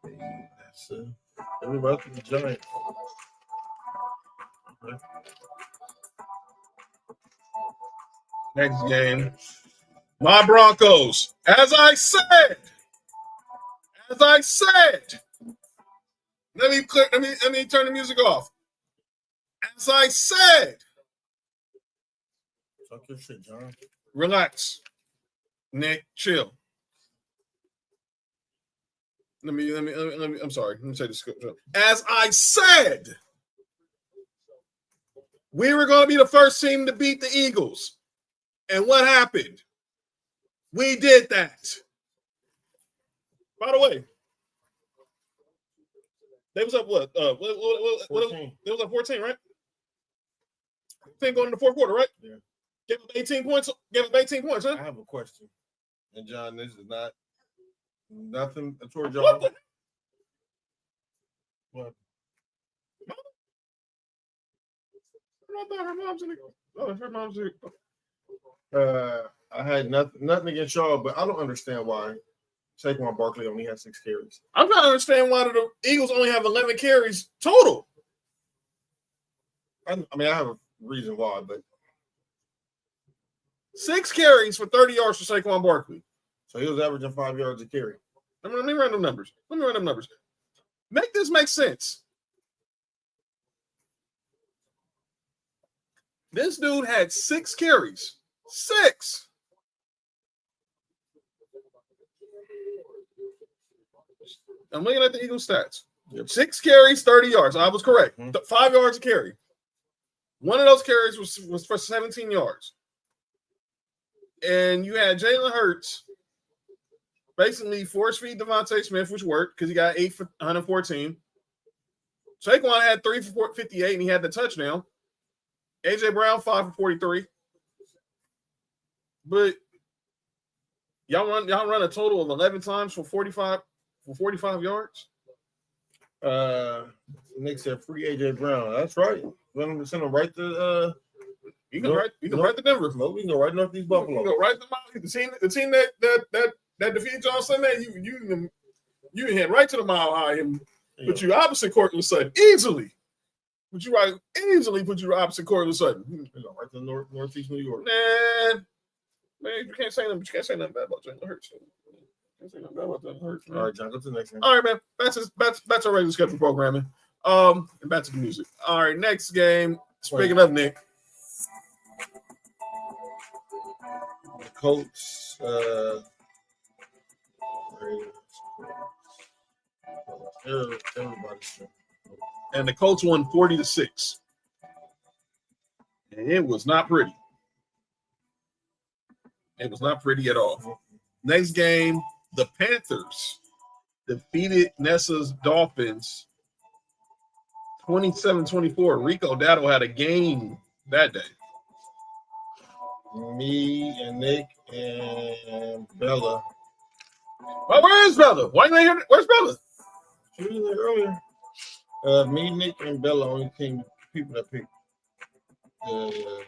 Hey, that's everybody for the Giants. Okay. Next game, my Broncos. As I said, let me turn the music off. As I said, talk your shit, John. Relax, Nick. Chill. Let me. I'm sorry. Let me say this. As I said, we were going to be the first team to beat the Eagles, and what happened? We did that. By the way, they was up what? 14. They was up 14, right? 14 going in the fourth quarter, right? Yeah. Gave up 18 points. Huh? I have a question. And John, this is not nothing toward y'all. What the? What? Her mom's in the. Oh, her mom's in I had nothing against y'all, but I don't understand why Saquon Barkley only has 6 carries. I'm trying to understand why the Eagles only have 11 carries total. I mean, I have a reason why, but 6 carries for 30 yards for Saquon Barkley. so he was averaging 5 yards a carry. Let me run them numbers. Make this make sense. This dude had 6 carries. 6. I'm looking at the Eagles stats. Yep. 6 carries, 30 yards. I was correct. Mm-hmm. 5 yards a carry. One of those carries was for 17 yards. And you had Jalen Hurts basically force feed Devontae Smith, which worked because he got 8 for 114. Saquon had 3 for 58, and he had the touchdown. A.J. Brown, 5 for 43. But y'all run a total of 11 times for 45 yards. Nick said free A.J. Brown. That's right. We're going to send him right to You can write the Denver. No, we can go right Northeast Buffalo. You go right to the team that defeated John Sunday. You head right to the Mile High and put you opposite Cortland Sutton easily. Put you opposite Cortland Sutton. You go right to Northeast New York. Man, you can't say nothing bad about Jalen Hurts. All right, John, go to the next one. All right, man. That's our regular schedule programming. And back to the music. All right, next game. Speaking of Nick. The Colts. Everybody's. And the Colts won 40-6. And it was not pretty. It was not pretty at all. Next game, the Panthers defeated Nessa's Dolphins 27-24. Rico Dowdle had a game that day. Me and Nick and Bella. Well, where is Bella? Why you ain't here? Where's Bella? She was there earlier. Me, Nick, and Bella only people that picked Panthers.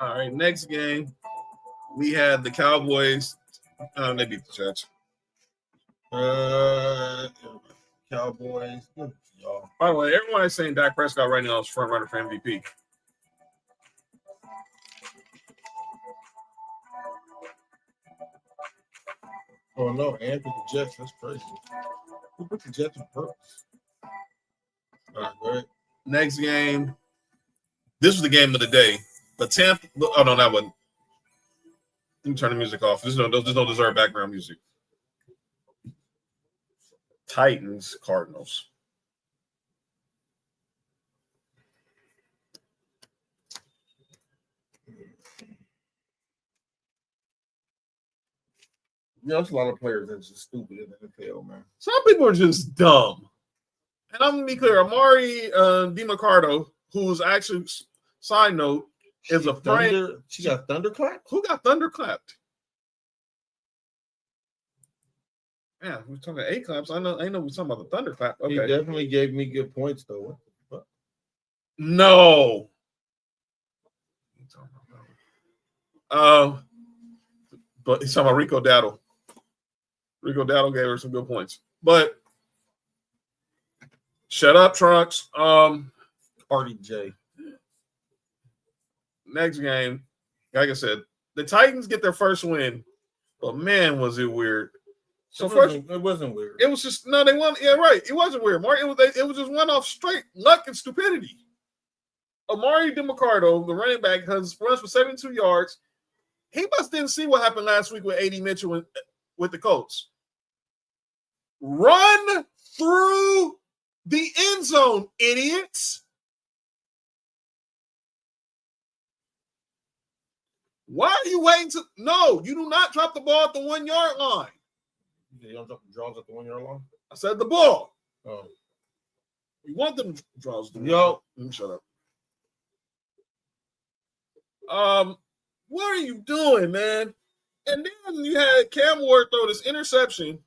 All right, next game, we had the Cowboys. They beat the Jets. Cowboys. Y'all. By the way, everyone is saying Dak Prescott right now is front runner for MVP. Oh no, and picked the Jets. That's crazy. Who put the Jets on purpose? All right, go ahead. Next game. This was the game of the day. The Tampa. Oh no, that wasn't. Let me turn the music off. There's no deserved background music. Titans, Cardinals. Yeah, there's a lot of players that's just stupid in the NFL, man. Some people are just dumb. And I'm going to be clear. Amari DiMarcardo, who's actually, side note, is a friend. She got thunderclapped? Who got thunderclapped? Yeah, we're talking A claps. I know we're talking about the thunderclap. Okay. He definitely gave me good points, though. What? No. But he's talking about Rico Dowdle. Rico Dowdle gave her some good points. But shut up, Trunks. RDJ. Next game, like I said, the Titans get their first win, but man, was it weird. So it wasn't weird. It was just they won. Yeah, right. It wasn't weird, Mark. It was just one off straight luck and stupidity. Amari DiMarcardo, the running back, runs for 72 yards. He must didn't see what happened last week with A.D. Mitchell with the Colts. Run through the end zone, idiots. Why are you waiting to? No, you do not drop the ball at the 1 yard line. You don't drop the draws at the 1 yard line? I said the ball. Oh. You want them draws. Yo. Let me shut up. What are you doing, man? And then you had Cam Ward throw this interception.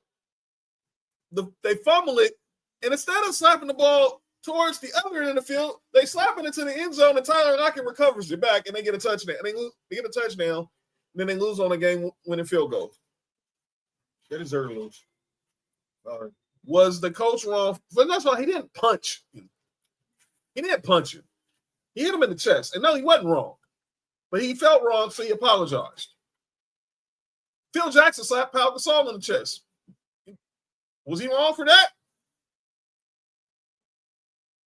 They fumble it, and instead of slapping the ball towards the other end of the field, they slap it into the end zone, and Tyler Lockett recovers it back, and they get a touchdown. And they get a touchdown, and then they lose on a game-winning field goal. They deserve to lose. Was the coach wrong? But that's why he didn't punch him. He didn't punch him. He hit him in the chest. And no, he wasn't wrong. But he felt wrong, so he apologized. Phil Jackson slapped Pau Gasol in the chest. Was he wrong for that?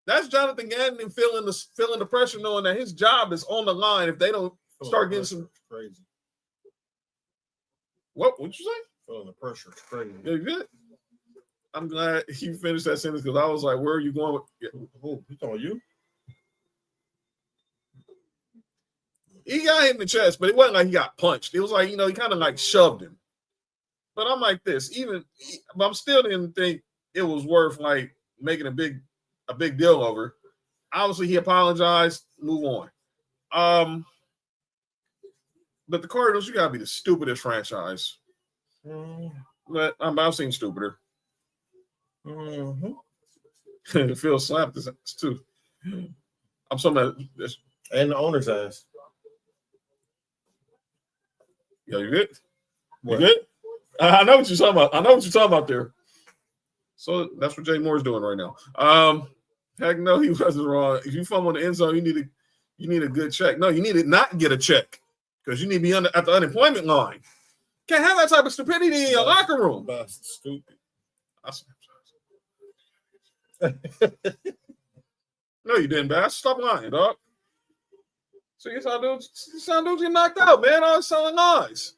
That's Jonathan Gannon feeling the pressure, knowing that his job is on the line if they don't start getting some crazy. What'd you say? Feeling the pressure. It's crazy. Yeah, good. I'm glad you finished that sentence because I was like, where are you going with who? You talking about you? He got hit in the chest, but it wasn't like he got punched. It was like, he kind of like shoved him. But I'm like this, but I'm still didn't think it was worth like making a big deal over. Obviously, he apologized. Move on. But the Cardinals, you gotta be the stupidest franchise. But I've seen stupider. Phil slapped this too. I'm talking about this. And the owner's ass. Yo, you good? You good? I know what you're talking about there. So that's what Jay Moore's doing right now. Heck no, he wasn't wrong. If you fumble in the end zone, you need a good check. No, you need to not get a check because you need to be at the unemployment line. Can't have that type of stupidity in your locker room. That's stupid. No, you didn't, Bass. Stop lying, dog. So you sound dudes get knocked out, man. I was selling lies.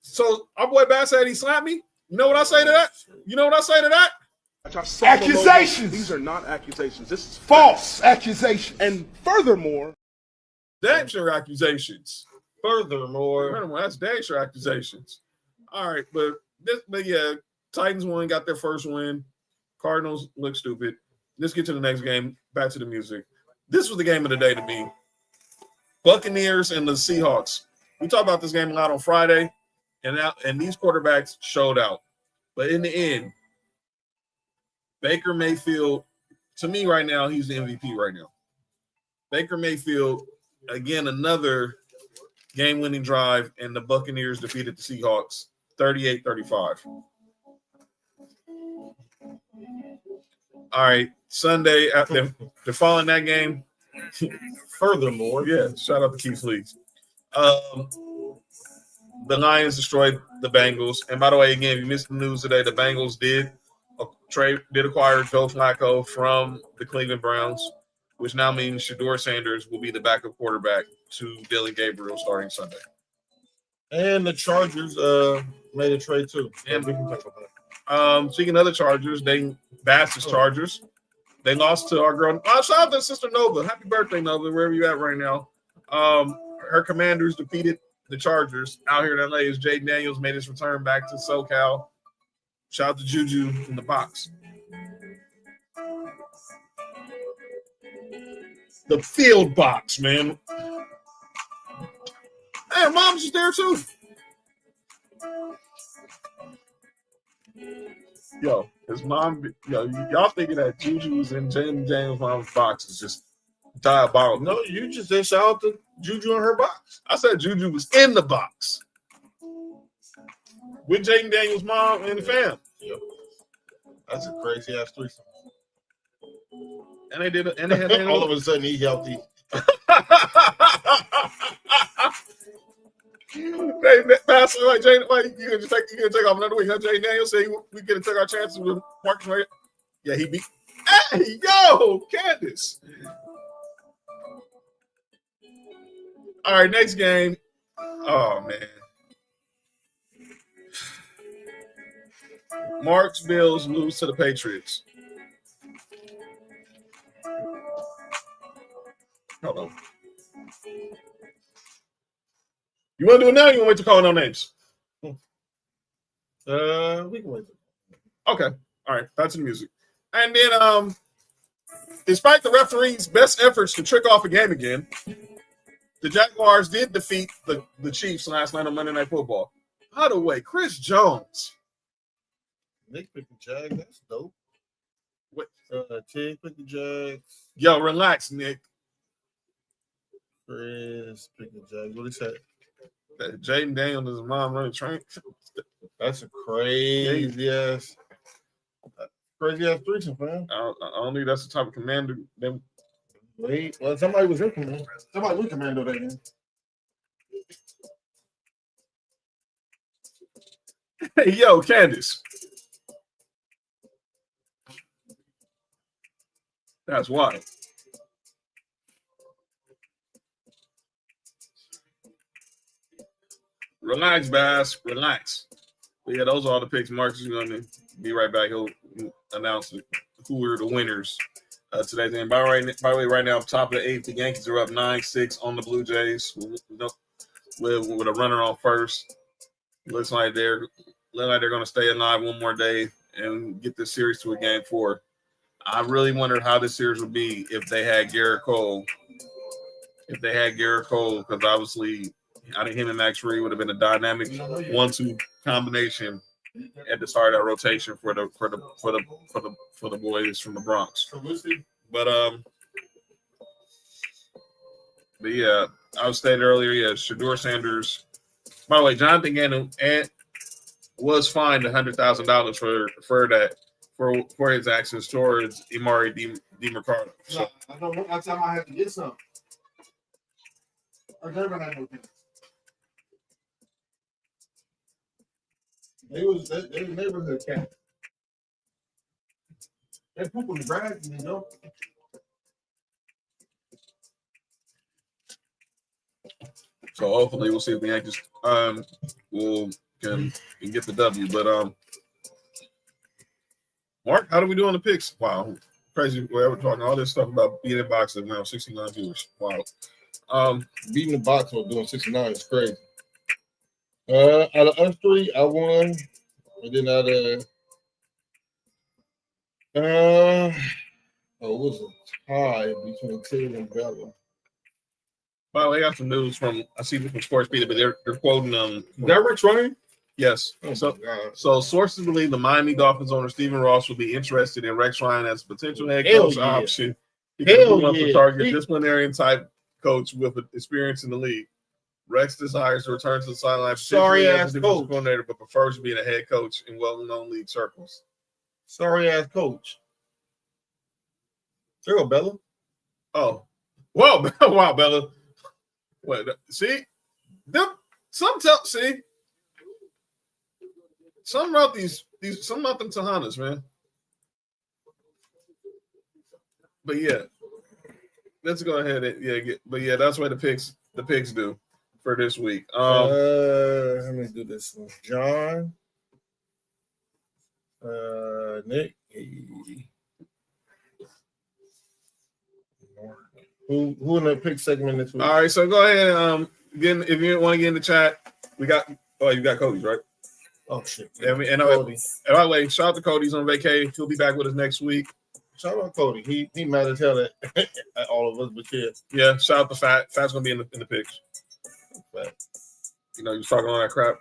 So our boy Bass said he slapped me. You know what I say to that? Accusations. These are not accusations. This is false accusation. And furthermore, damn sure accusations. Furthermore, that's damn sure accusations. All right, but yeah, Titans won, got their first win. Cardinals look stupid. Let's get to the next game. Back to the music. This was the game of the day to me. Buccaneers and the Seahawks. We talked about this game a lot on Friday, and these quarterbacks showed out. But in the end, Baker Mayfield, to me right now, he's the MVP right now. Baker Mayfield, again, another game-winning drive, and the Buccaneers defeated the Seahawks 38-35. All right, Sunday, after following that game, furthermore, yeah, shout out to Keith Lee. The Lions destroyed the Bengals. And by the way, again, if you missed the news today, the Bengals did acquire Joe Flacco from the Cleveland Browns, which now means Shedeur Sanders will be the backup quarterback to Dylan Gabriel starting Sunday. And the Chargers made a trade too. And we can talk about that. Speaking of the Chargers, Bass's Chargers. They lost to our girl. Shout out to Sister Nova. Happy birthday, Nova, wherever you at right now. Her Commanders defeated the Chargers out here in LA as Jaden Daniels made his return back to SoCal. Shout out to Juju in the box. The field box, man. Hey, mom's just there too. Yo, his mom, y'all thinking that Juju's in Jaden Daniels' mom's box is just diabolical. No, you just said shout out to Juju in her box. I said Juju was in the box with Jaden Daniels' mom and the fam. Yep. That's a crazy ass threesome. And they did it. And they had all of a sudden he's healthy. They passed like Jane. Like you can take off another week. Huh? Jane Daniels said we could take our chances with Marcus Mariota. Yeah, he beat. Hey, yo, Candace. All right, next game. Oh man, Mark's Bills lose to the Patriots. Hold on. You want to do it now? Or you want to wait to call no names? We can wait. Okay. All right. Back to the music. And then, despite the referee's best efforts to trick off a game again, the Jaguars did defeat the Chiefs last night on Monday Night Football. By the way, Chris Jones. Nick picked the Jags. That's dope. What? Tig picked the Jags. Yo, relax, Nick. Chris picked the Jags. What he said? That Jaden Daniels and his mom running train. That's a crazy ass threesome, man. I don't think that's the type of commander. Wait, well, somebody was in command. Somebody was commando that game. Hey, yo, Candace. That's why. Relax, Bass. Relax. But yeah, those are all the picks. Marcus is going to be right back. He'll announce who are the winners today's game. By the way, right now, top of the eighth, the Yankees are up 9-6 on the Blue Jays with a runner on first. Looks like they're going to stay alive one more day and get this series to a game 4. I really wondered how this series would be if they had Garrett Cole. Because obviously, I think him and Max Reed would have been a dynamic 1-2 combination at the start of that rotation for the boys from the Bronx. But yeah, I was stating earlier, yeah, Shedeur Sanders. By the way, Jonathan Gannon was fined $100,000 for his actions towards Imari DiMercado. So I don't. That's time I have to get some. I never had no kids. They was neighborhood cat. They poop on the grass, you know. So hopefully we'll see if the Yankees can get the W. But Mark, how do we do on the picks? Wow, crazy. We're talking all this stuff about being in boxing now. 69 viewers. Wow. Beating the box or doing 69 is crazy. Out of us three, I won. And then out of it was a tie between Tig and Bella. By the way, I got some news from Sports Media, but they're quoting That Rich Ryan? Yes. So sources believe the Miami Dolphins owner Stephen Ross will be interested in Rex Ryan as a potential head coach option. He wants to target disciplinarian type coach with experience in the league. Rex desires to return to the sideline. Sorry ass coach, coordinator, but prefers being a head coach in well-known league circles. Sorry ass coach. There you go, Bella. Oh, wow, Bella. What? See, some about some about them Tejanas, man. But yeah, let's go ahead and but that's what the picks do for this week. Let me do this one. John, Nick, who in the pick segment this week? All right, so go ahead. If you want to get in the chat, we got. Oh, you got Cody's right. Oh shit! And Cody. by the way, shout out to Cody's on vacation. He'll be back with us next week. Shout out Cody. He mad as hell at all of us, but yeah. Shout out to Fat. Fat's gonna be in the picks. Fat. You know, he was talking all that crap.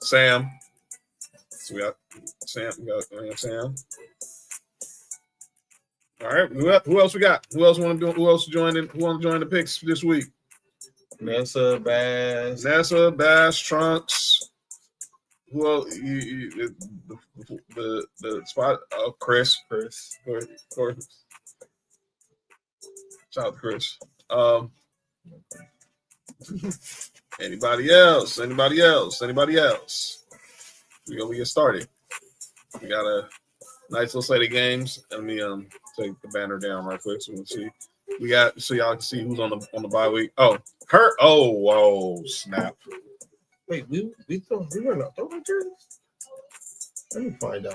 Sam. So we got Sam. We got Sam. All right. Who else we got? Who else want to do? Who else joined in? Who want to join the picks this week? Nessa, Bass, Trunks. Who else? The spot? Oh, Chris. Shout out to Chris. Anybody else? We get started. We got a nice little slate of games. Let me take the banner down right quick so we can see. We got so y'all can see who's on the bye week. Oh, her. Oh, whoa, snap. Wait, we were not throwing jerseys? Let me find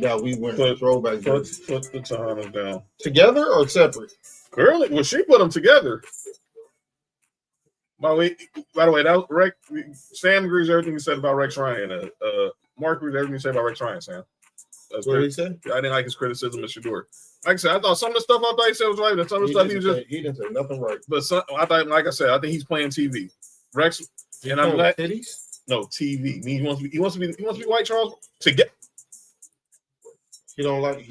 out. We went throwback jerseys. Put the Tahanas down. Together or separate? Girl, well, she put them together. By the way, that was Rex. Sam agrees with everything he said about Rex Ryan. Mark agrees with everything he said about Rex Ryan, Sam. That's what he said? I didn't like his criticism of Shador. Like I said, I thought some of the stuff he said was right, and some of the stuff he didn't say nothing right. But I thought, like I said, I think he's playing TV. Rex, and I'm glad. Titties? No, TV. He wants to be White Charles to get. He don't like. So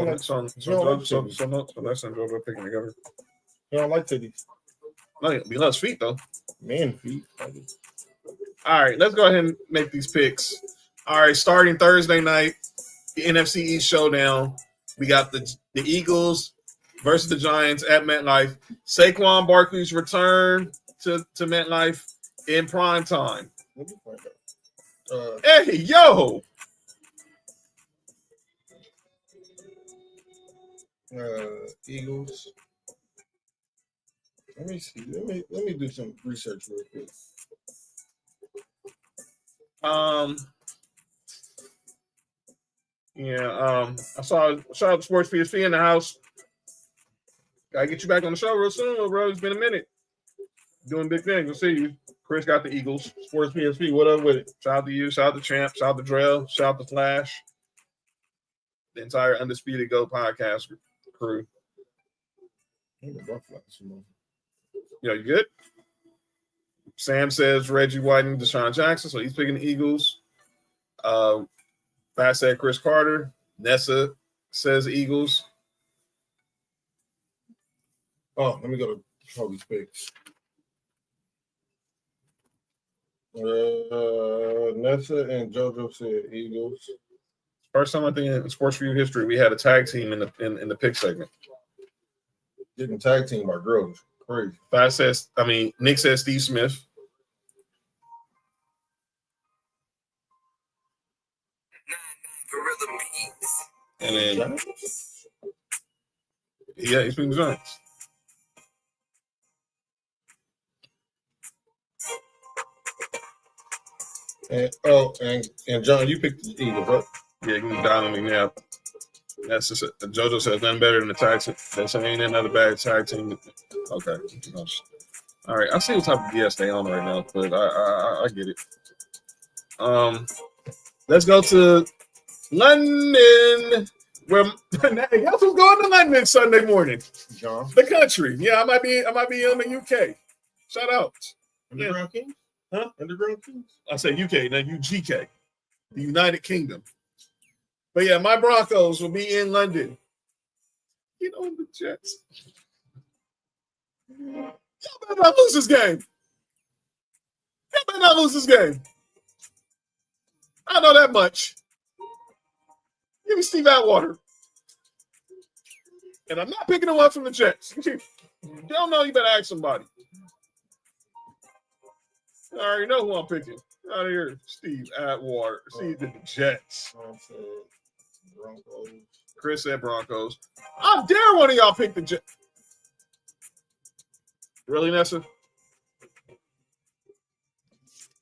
that's Jojo picking together. He don't like titties. No, he loves feet though. Man, feet. All right, let's go ahead and make these picks. All right, starting Thursday night, the NFC East showdown. We got the Eagles versus the Giants at MetLife. Saquon Barkley's return to MetLife in prime time. Hey, yo! Eagles. Let me see. Let me do some research real quick. I saw shout out to Sports PSP in the house. Gotta get you back on the show real soon, bro. It's been a minute. Doing big things. We'll see you. Chris got the Eagles. Sports PSP, what up with it? Shout out to you, shout out to Champ, shout out to Drell, shout out to Flash. The entire Undisputed Go podcast crew. Yo, you good? Sam says Reggie White and Deshaun Jackson, so he's picking the Eagles. Fast said Chris Carter. Nessa says Eagles. Oh, let me go to Kobe's picks. Nessa and JoJo said Eagles. First time I think in Sports4U history we had a tag team in the pick segment. Didn't tag team our girls. Crazy. Nick says Steve Smith. And then he's been Giants. And John, you picked the Eagles, right? Yeah, you can dial me now. That's just JoJo says nothing better than the tag team. That's ain't another bad tag team. Okay. All right. I see what type of BS they on right now, but I get it. Let's go to London. Where guess who's going to London Sunday morning? John. The country. Yeah, I might be in the UK. Shout out. Underground Kings? Huh? Underground Kings? I said UK, not UGK. The United Kingdom. But yeah, my Broncos will be in London. Get on the Jets. Y'all better not lose this game. I know that much. Give me Steve Atwater. And I'm not picking him up from the Jets. You don't know, you better ask somebody. I already know who I'm picking. Out of here, Steve Atwater. See the Jets. Broncos. Chris said Broncos. I dare one of y'all pick the Jets. Really, Nessa?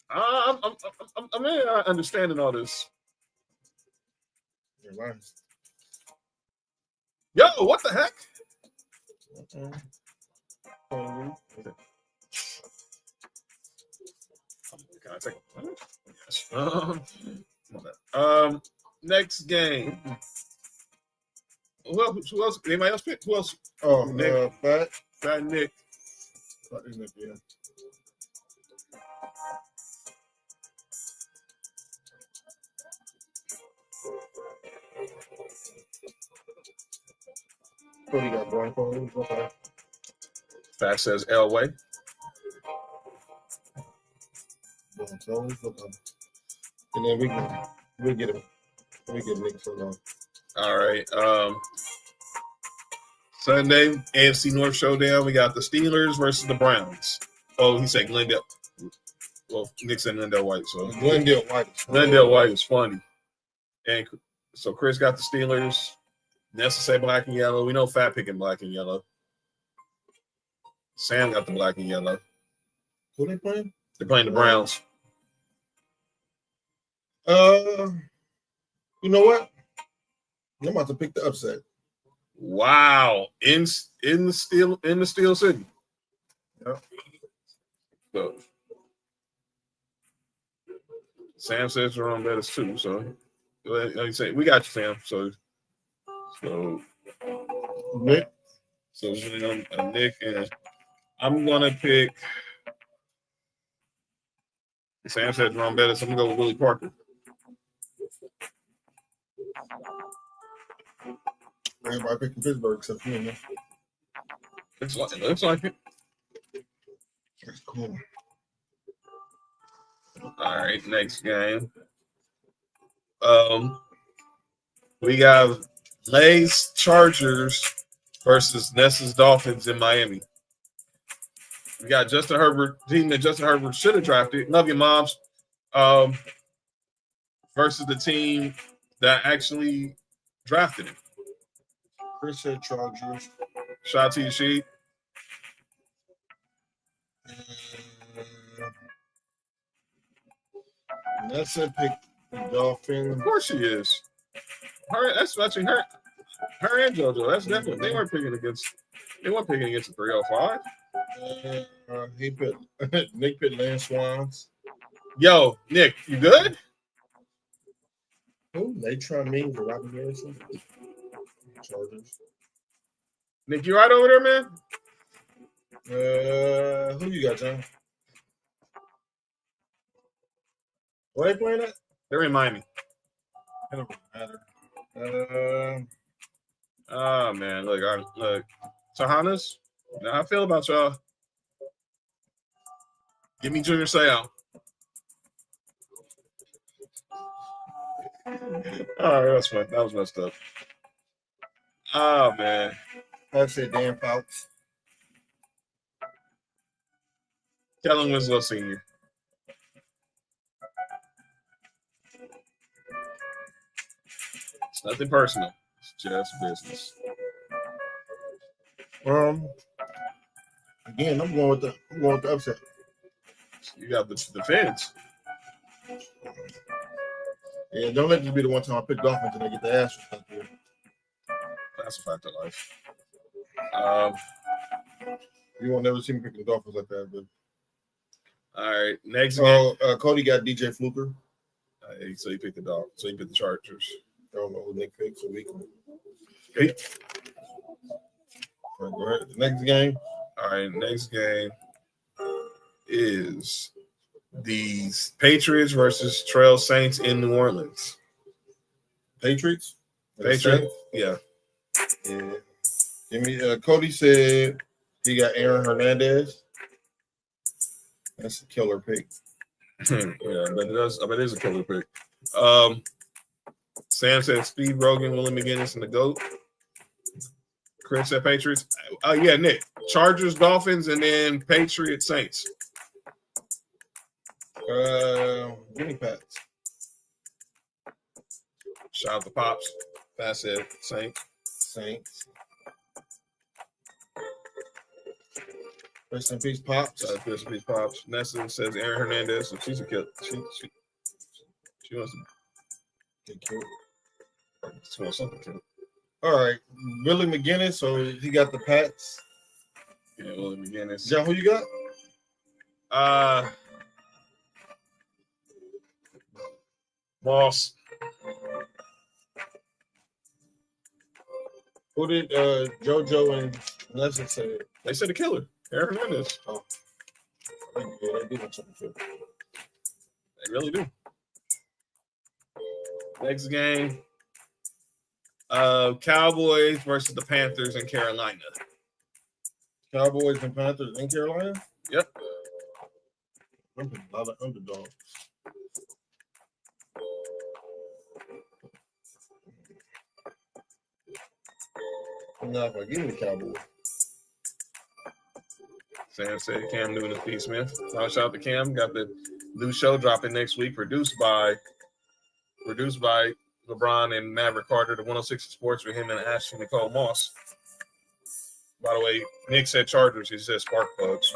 I'm not understanding all this. You're lying. Yo, what the heck? Can I take yes. Next game. Who else? Anybody else pick? Who else? Oh, Nick. Fat Nick. Yeah. Cody got blindfolded. Okay. Fat says Elway. And then we get him. We get Nick so long. All right. Sunday, AFC North showdown. We got the Steelers versus the Browns. Oh, he said Glendale. Well, Nick said Glendale White. So Glendale White. Glendale White is funny. And so Chris got the Steelers. Nessa said black and yellow. We know Fat picking black and yellow. Sam got the black and yellow. Who they playing? They're playing the Browns. You know what? I'm about to pick the upset. Wow. In the Steel City. Yep. So Sam says Jerome Bettis too. So like you say, we got you, Sam. So Nick. So Nick and I'm gonna pick. Sam said Jerome Bettis. I'm gonna go with Willie Parker. Everybody picking Pittsburgh except me, man. It looks like it. That's cool. All right, next game. We got Lay's Chargers versus Nessa's Dolphins in Miami. We got Justin Herbert, team that Justin Herbert should have drafted. Love your moms. Versus the team that actually drafted him. Chris said Chargers. Shout out to you, Sheet. Nessa picked the Dolphins. Of course she is. That's actually her and JoJo. That's definitely they weren't picking against the 305. He put Nick picked Lance Swans. Yo, Nick, you good? Who? They try me for Robert Harrison. Chargers. Nick, you right over there, man? Who you got, John? Where they playing at? They're in Miami. It don't matter. Oh man, look, Tahanas. Now how I feel about y'all. Give me Junior Seau. All right, that's fine. That was messed up. Oh man. I said Dan Fouts. Kellen Winslow Sr. It's nothing personal. It's just business. Again, I'm going with the upset. You got the fans. Yeah, don't let this be the one time I pick Dolphins and they get the ass out there. That's a fact of life. You won't never see me picking the Dolphins like that. But All right, next game. Cody got DJ Fluker. So you picked the dog. So you picked the Chargers. I don't know who Nick picks a week. Okay. All right, the next game. All right, next game is the Patriots versus Trail Saints in New Orleans. Patriots? Patriots? Yeah. Yeah. Give me, Cody said he got Aaron Hernandez. That's a killer pick. Yeah, but it is a killer pick. Sam said Steve Rogan, Willie McGinnis, and the GOAT. Chris said Patriots. Yeah, Nick. Chargers, Dolphins, and then Patriots, Saints. Give me Pats. Shout out to Pops. That said Saints. Saints. Rest in peace, Pops. Rest in peace, Pops. Nessa says Aaron Hernandez. So she's a killer. She wants to get killed. She wants something killed. All right. Willie McGinnis. So he got the Pats. Yeah, Willie McGinnis. John, who you got? Moss. Who did JoJo and Nessa say? They said a killer. Aaron Hernandez. Oh. Yeah, they do want something killed. They really do. Next game. Cowboys versus the Panthers in Carolina. Cowboys and Panthers in Carolina? Yep. A lot of underdogs. I'm not going to give me the Cowboys. Sam said Cam Newton and P. Smith. Shout out to Cam. Got the new show dropping next week, produced by LeBron and Maverick Carter, the 106 Sports with him and Ashley Nicole Moss. By the way, Nick said Chargers. He said spark plugs.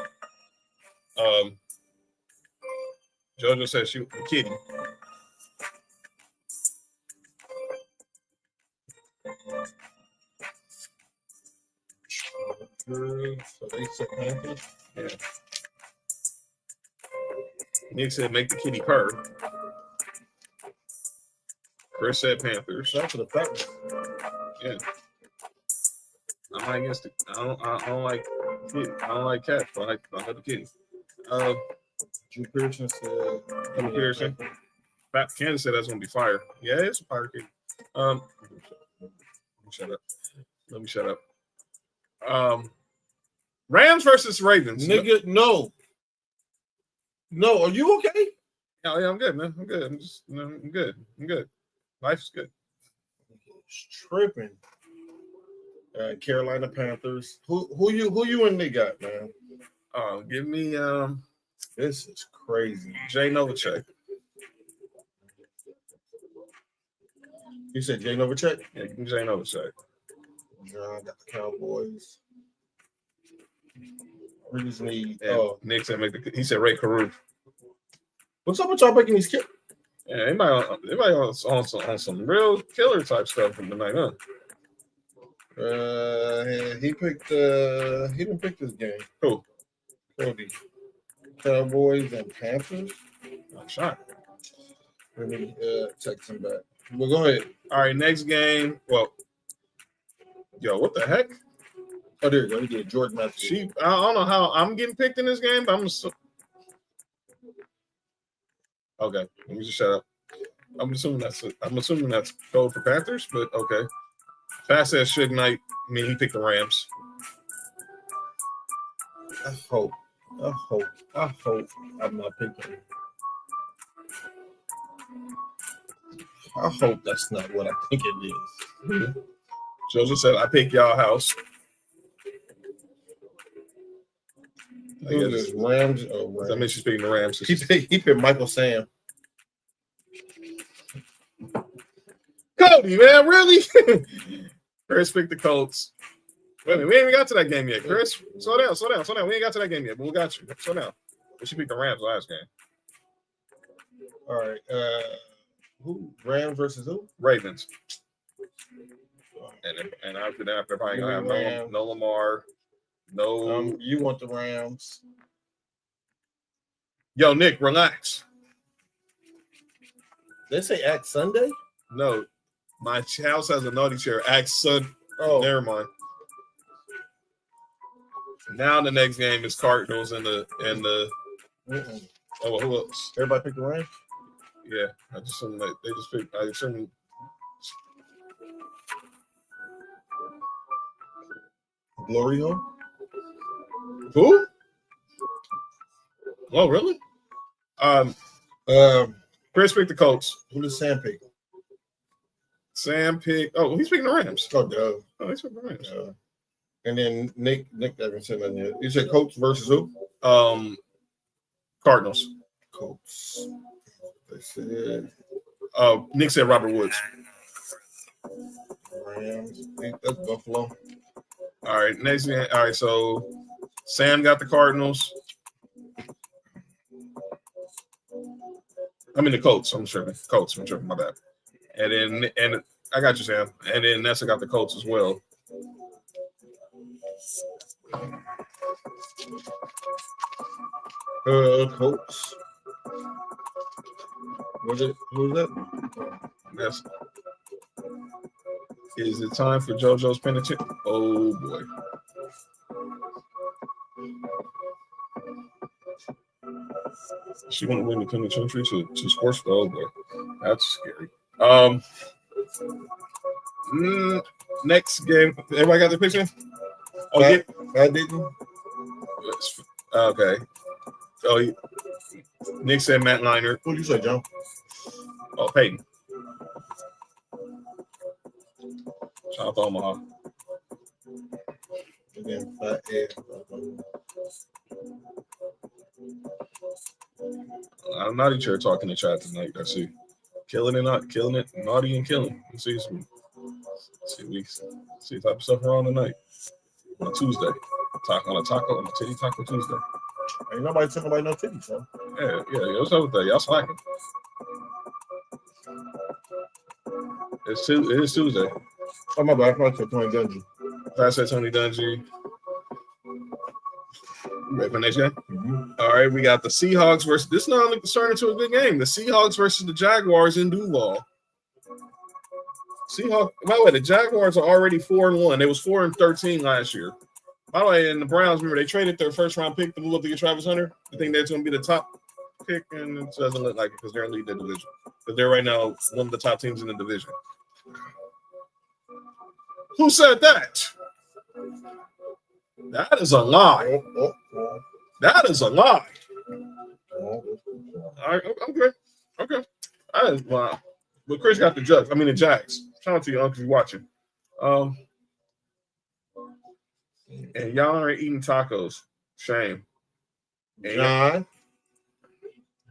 JoJo said shoot the kitty. So they said Panthers? Yeah. Nick said make the kitty purr. Chris said Panthers. Shout out to the Packers. Yeah. I'm not against it. I don't like cats, but I love the kitty. Drew Pearson said. Drew Pearson. Kansas said that's gonna be fire. Yeah, it's a fire kitty. Let me shut up. Rams versus Ravens. Nigga, no. No, are you okay? Yeah, I'm good, man. I'm good. I'm good. Life's good. Tripping. Carolina Panthers. Who you and they got, man? Give me this is crazy. Jay Novacek. You said Jay Novacek? Yeah, give me Jay Novacek. I got the Cowboys. We just need Nick said he said Ray Carew. What's up with y'all making these kids? Yeah, anybody on some real killer type stuff from tonight, huh? He didn't pick this game. Who? Cody. Cowboys and Panthers. I'm shocked. Let me text him back. Well, go ahead. All right, next game. Well, what the heck? Oh, there you go. He did. Jordan Matthews. I don't know how I'm getting picked in this game, but okay. Let me just shut up. I'm assuming that's code for Panthers, but okay. Fast as Suge Knight. I mean, he picked the Rams. I hope I'm not picking. I hope that's not what I think it is. Mm-hmm. Joseph said, I picked y'all house. Who's this? Rams? Oh, Rams. I mean, she's picking the Rams. He picked Michael Sam. Cody, man, really? Chris picked the Colts. Wait a minute, we ain't even got to that game yet. Chris, slow down. We ain't got to that game yet, but we got you. Slow down. She picked the Rams last game. All right. Who? Rams versus who? Ravens. And after that, they're probably gonna have no Lamar. No. You want the Rams? Yo, Nick, relax. They say Act Sunday? No, my house has a naughty chair. Act Sun. Oh, never mind. Now the next game is Cardinals and the. Mm-mm. Oh, who else? Everybody picked the Rams? Yeah, I just assume that they just picked. I assume. Glory hole? Who? Oh, really? Chris picked the Colts. Who did Sam pick? Sam picked. Oh, he's picking the Rams. Oh, duh. Oh, he's picking the Rams. And then Nick hasn't said nothing yet. You said Colts versus who? Cardinals. Colts. They said. Nick said Robert Woods. Rams. That's Buffalo. All right, next game. All right, so Sam got the Cardinals. I mean the Colts. I'm tripping. Colts. I'm tripping. My bad. And I got you, Sam. And then Nessa got the Colts as well. Colts. Who's that? Yes. Is it time for JoJo's penitent? Oh boy. She want to win the penitentiary to sports. Oh boy, that's scary. Next game. Everybody got the picture? Oh, yeah. I didn't. Okay. Oh, Nick said Matt Leinart. What did you say, John? Oh, Peyton. Shout out to Omaha. And then Fat Ed. I'm naughty chair talking to chat tonight. I see. Killing it, not killing it, naughty and killing. We see some. We see type of stuff around tonight on Tuesday. On a titty taco Tuesday. Ain't nobody talking about no titties, son. Yeah. What's up with that? Y'all slacking. It is Tuesday. Oh my bad. I said Tony Dungy. I said Tony Dungy. Ready for next game? Mm-hmm. All right, we got the Seahawks versus. This is now starting into a good game. The Seahawks versus the Jaguars in Duval. Seahawks. By the way, the Jaguars are already 4-1. They was 4-13 last year. By the way, and the Browns, remember they traded their first round pick to move up to get Travis Hunter. I think that's going to be the top pick, and it doesn't look like it because they're in the lead division. Because they're right now one of the top teams in the division. Who said that? That is a lie. That is a lie. All right, I'm good. Okay. Wow. But Chris got the Jags. I mean the Jags. Shout out to you, Uncle, if you're watching. And y'all are eating tacos. Shame. And John,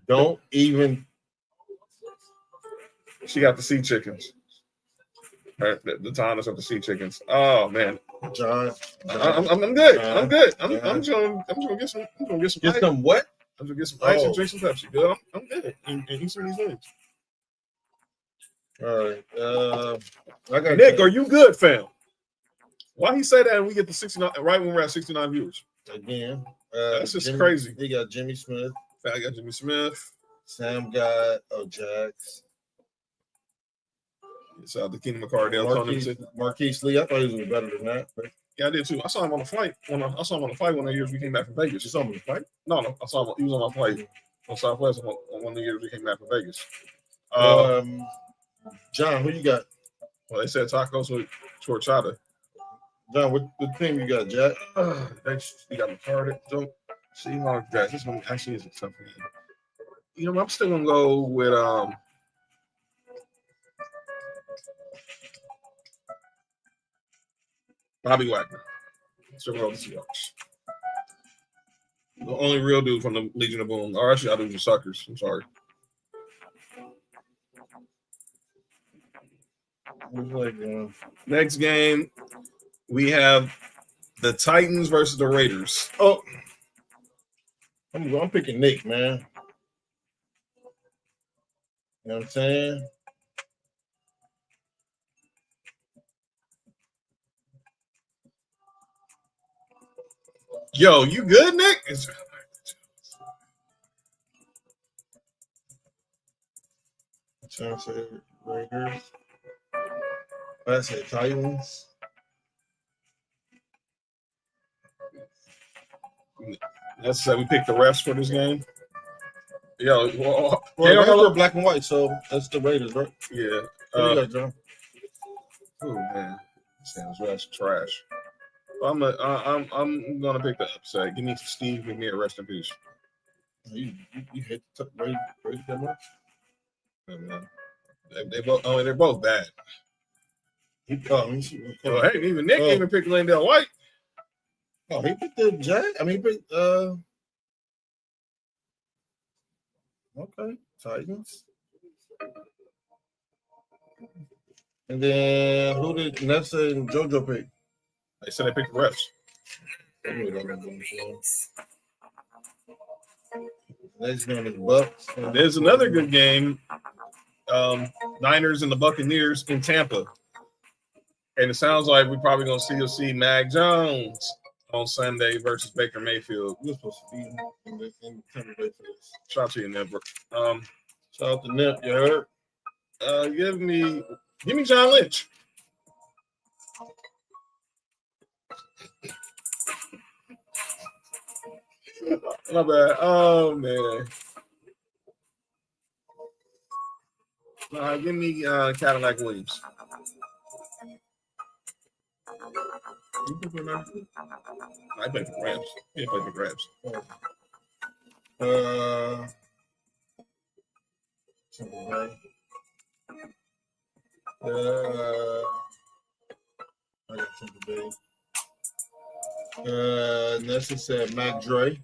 don't even. She got the sea chickens. The Thomas of the sea chickens. Oh man, John, I'm good. John, I'm good. I'm John. gonna get some. I'm gonna get some. Get ice. some what? I'm gonna get some ice and drink some Pepsi. Good. I'm good. And eat some of these things. All right. I got Nick. Are you good, fam? Why he say that and we get the 69 right when we're at 69 viewers? Again. That's just crazy. They got Jimmy Smith. I got Jimmy Smith. Sam got Jax. Shout out to Keenan McCardell. Marquise Lee. I thought he was better than that. But yeah, I did too. I saw him on the flight. I saw him on the flight one of the years we came back from Vegas. you saw him on the flight? No. I saw him. He was on my flight on Southwest on one of the years we came back from Vegas. John, who you got? Well, they said tacos with horchata. John, what team you got, Jack? You got McCarty. Don't see how Jack. This one actually is a tough game. You know, I'm still gonna go with Bobby Wagner. Still going with the Seahawks. The only real dude from the Legion of Boom. Or actually, I do the suckers. I'm sorry. Next game, we have the Titans versus the Raiders. Oh, I'm picking Nick, man. You know what I'm saying? Yo, you good, Nick? Raiders. I said Titans. Let's say we picked the refs for this game. Yo, well they're black and white, so that's the Raiders, right? Yeah. What you got, John? Oh man, sounds that's trash. I'm gonna pick the upset. Give me Steve McNair, rest in peace. You hate the Raiders that much? Yeah, man. They're both bad. Hey, even Nick even picked Landale White. Oh, he picked the Jag. I mean, he picked okay, Titans. And then who did Nessa and JoJo pick? They said they picked the refs. Next game is Bucks. There's another good game. Niners and the Buccaneers in Tampa. And it sounds like we're probably going to see Mac Jones on Sunday versus Baker Mayfield. We're supposed to be in Tampa Bay for this. Shout out to you, Nip. Shout out to Nip, you heard? Give me John Lynch. My bad. Oh, man. Give me Cadillac Williams. I play for Rams. He played for Rams. I got Tampa Bay. Nessie said Mac Dre.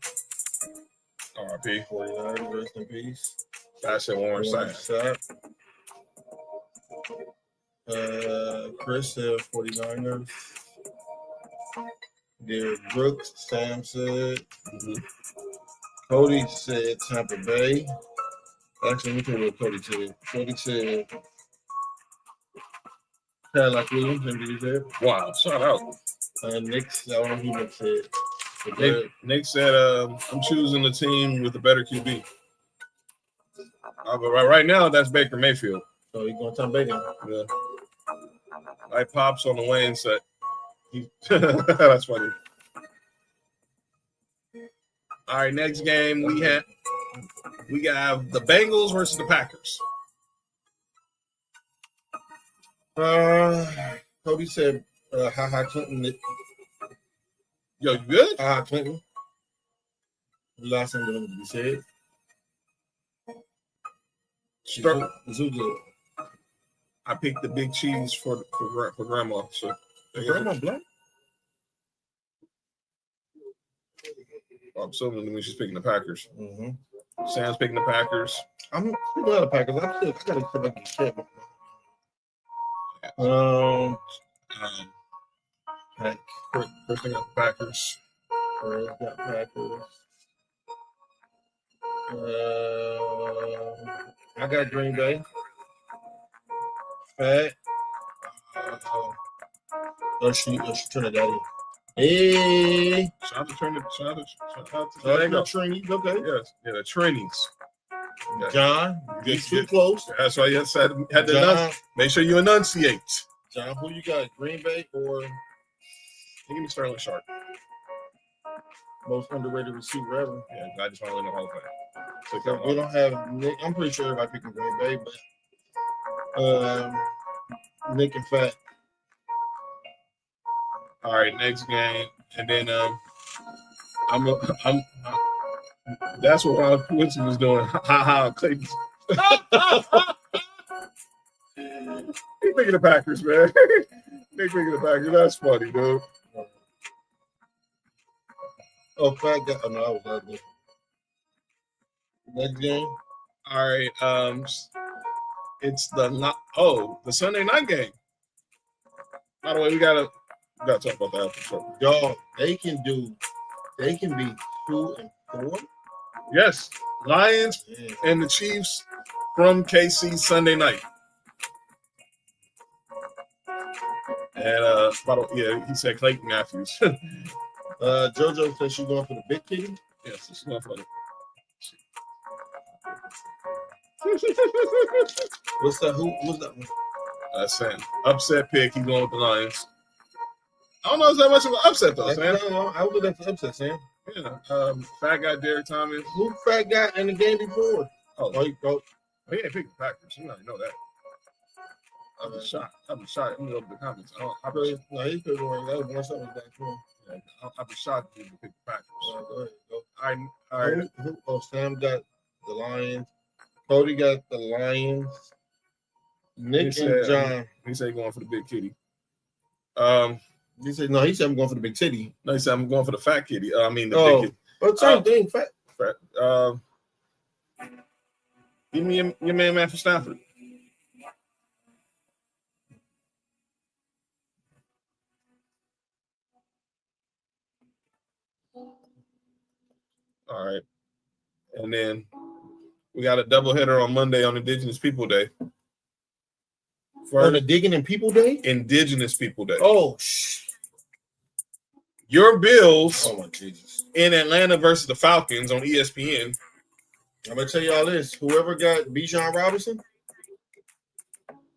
R.I.P. 49, rest in peace. I said Warren Sapp. Chris said 49ers. Derek Brooks, Sam said. Cody said Tampa Bay. Actually, let me tell you what Cody said. Cody said Cadillac Williams, and did he say? Wow, shout out. Nick, I don't know who Nick said. Nick said, I'm choosing the team with the better QB. But right now, that's Baker Mayfield. So he's going to Tampa Bay then. Yeah. Like Pops on the Wayne set. That's funny. All right, next game we have the Bengals versus the Packers. Cody said, Clinton. Yo, you good? Clinton. The last thing that he said. Zoo good. I picked the big cheese for Grandma. So Grandma black? I'm assuming when she's picking the Packers. Mm-hmm. Sam's picking the Packers. I'm picking the Packers. I gotta see if I can shit. First thing up the Packers. Got Packers. I got Green Bay. Fat. She turned it out. Hey. Shout out to Trinity. Shout out to Trini. Okay. Yes. Yeah, the Trinities. Yeah. John, you're too close. That's why you had to make sure you enunciate. John, who you got? Green Bay or Give me Sterling Sharp. Most underrated receiver ever? Yeah, I just want to win the whole thing. So we don't have Nick. I'm pretty sure everybody picking Green Bay, but Nick and Fat. All right, next game, and then I'm that's what Ron Quincy was doing. Clayton. He picking the Packers, man. They picking the Packers. That's funny, dude. Oh, Fat got. Oh, no, I was ugly. Next game. All right, it's the Sunday night game. By the way, we gotta talk about that after show. Dog, they can be 2-4. Yes, Lions and the Chiefs from KC Sunday night. And by the way, he said Clayton Matthews. JoJo said she's going for the big kitty. Yes, it's not funny. What's that? What's that one? Sam. Upset pick. He's going with the Lions. I don't know if it's that much of an upset though, Sam. I would that's an upset, Sam. Yeah. Fat guy Derek Thomas. Who Fat guy in the game before? He ain't picked the Packers. You know that. I was shocked. Let me look at the comments. He could go. That was more something back home. I'd be shocked if you pick the Packers. Go All ahead. right. Sam got the Lions. Cody got the Lions. Nick and John. He said going for the big kitty. He said no. He said I'm going for the big titty. No, he said I'm going for the fat kitty. The big kitty. But same thing. Fat. Give me your man Matthew Stafford. All right. And then we got a doubleheader on Monday on Indigenous People Day. On the Digging and People Day? Indigenous People Day. Oh, Your Bills oh my Jesus. in Atlanta versus the Falcons on ESPN. I'm going to tell y'all this. Whoever got Bijan Robinson,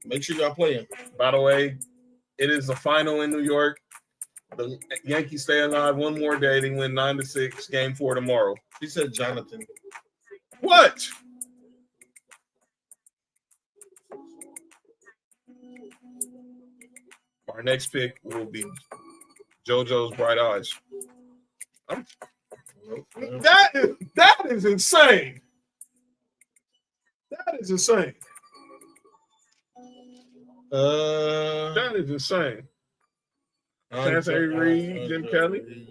make sure y'all play him. By the way, it is the final in New York. The Yankees stay alive one more day. They win 9-6. Game 4 tomorrow. He said Jonathan. What? Our next pick will be JoJo's Bright Eyes. That is insane. That is insane. That is insane. Chance Reed, Jim Kelly.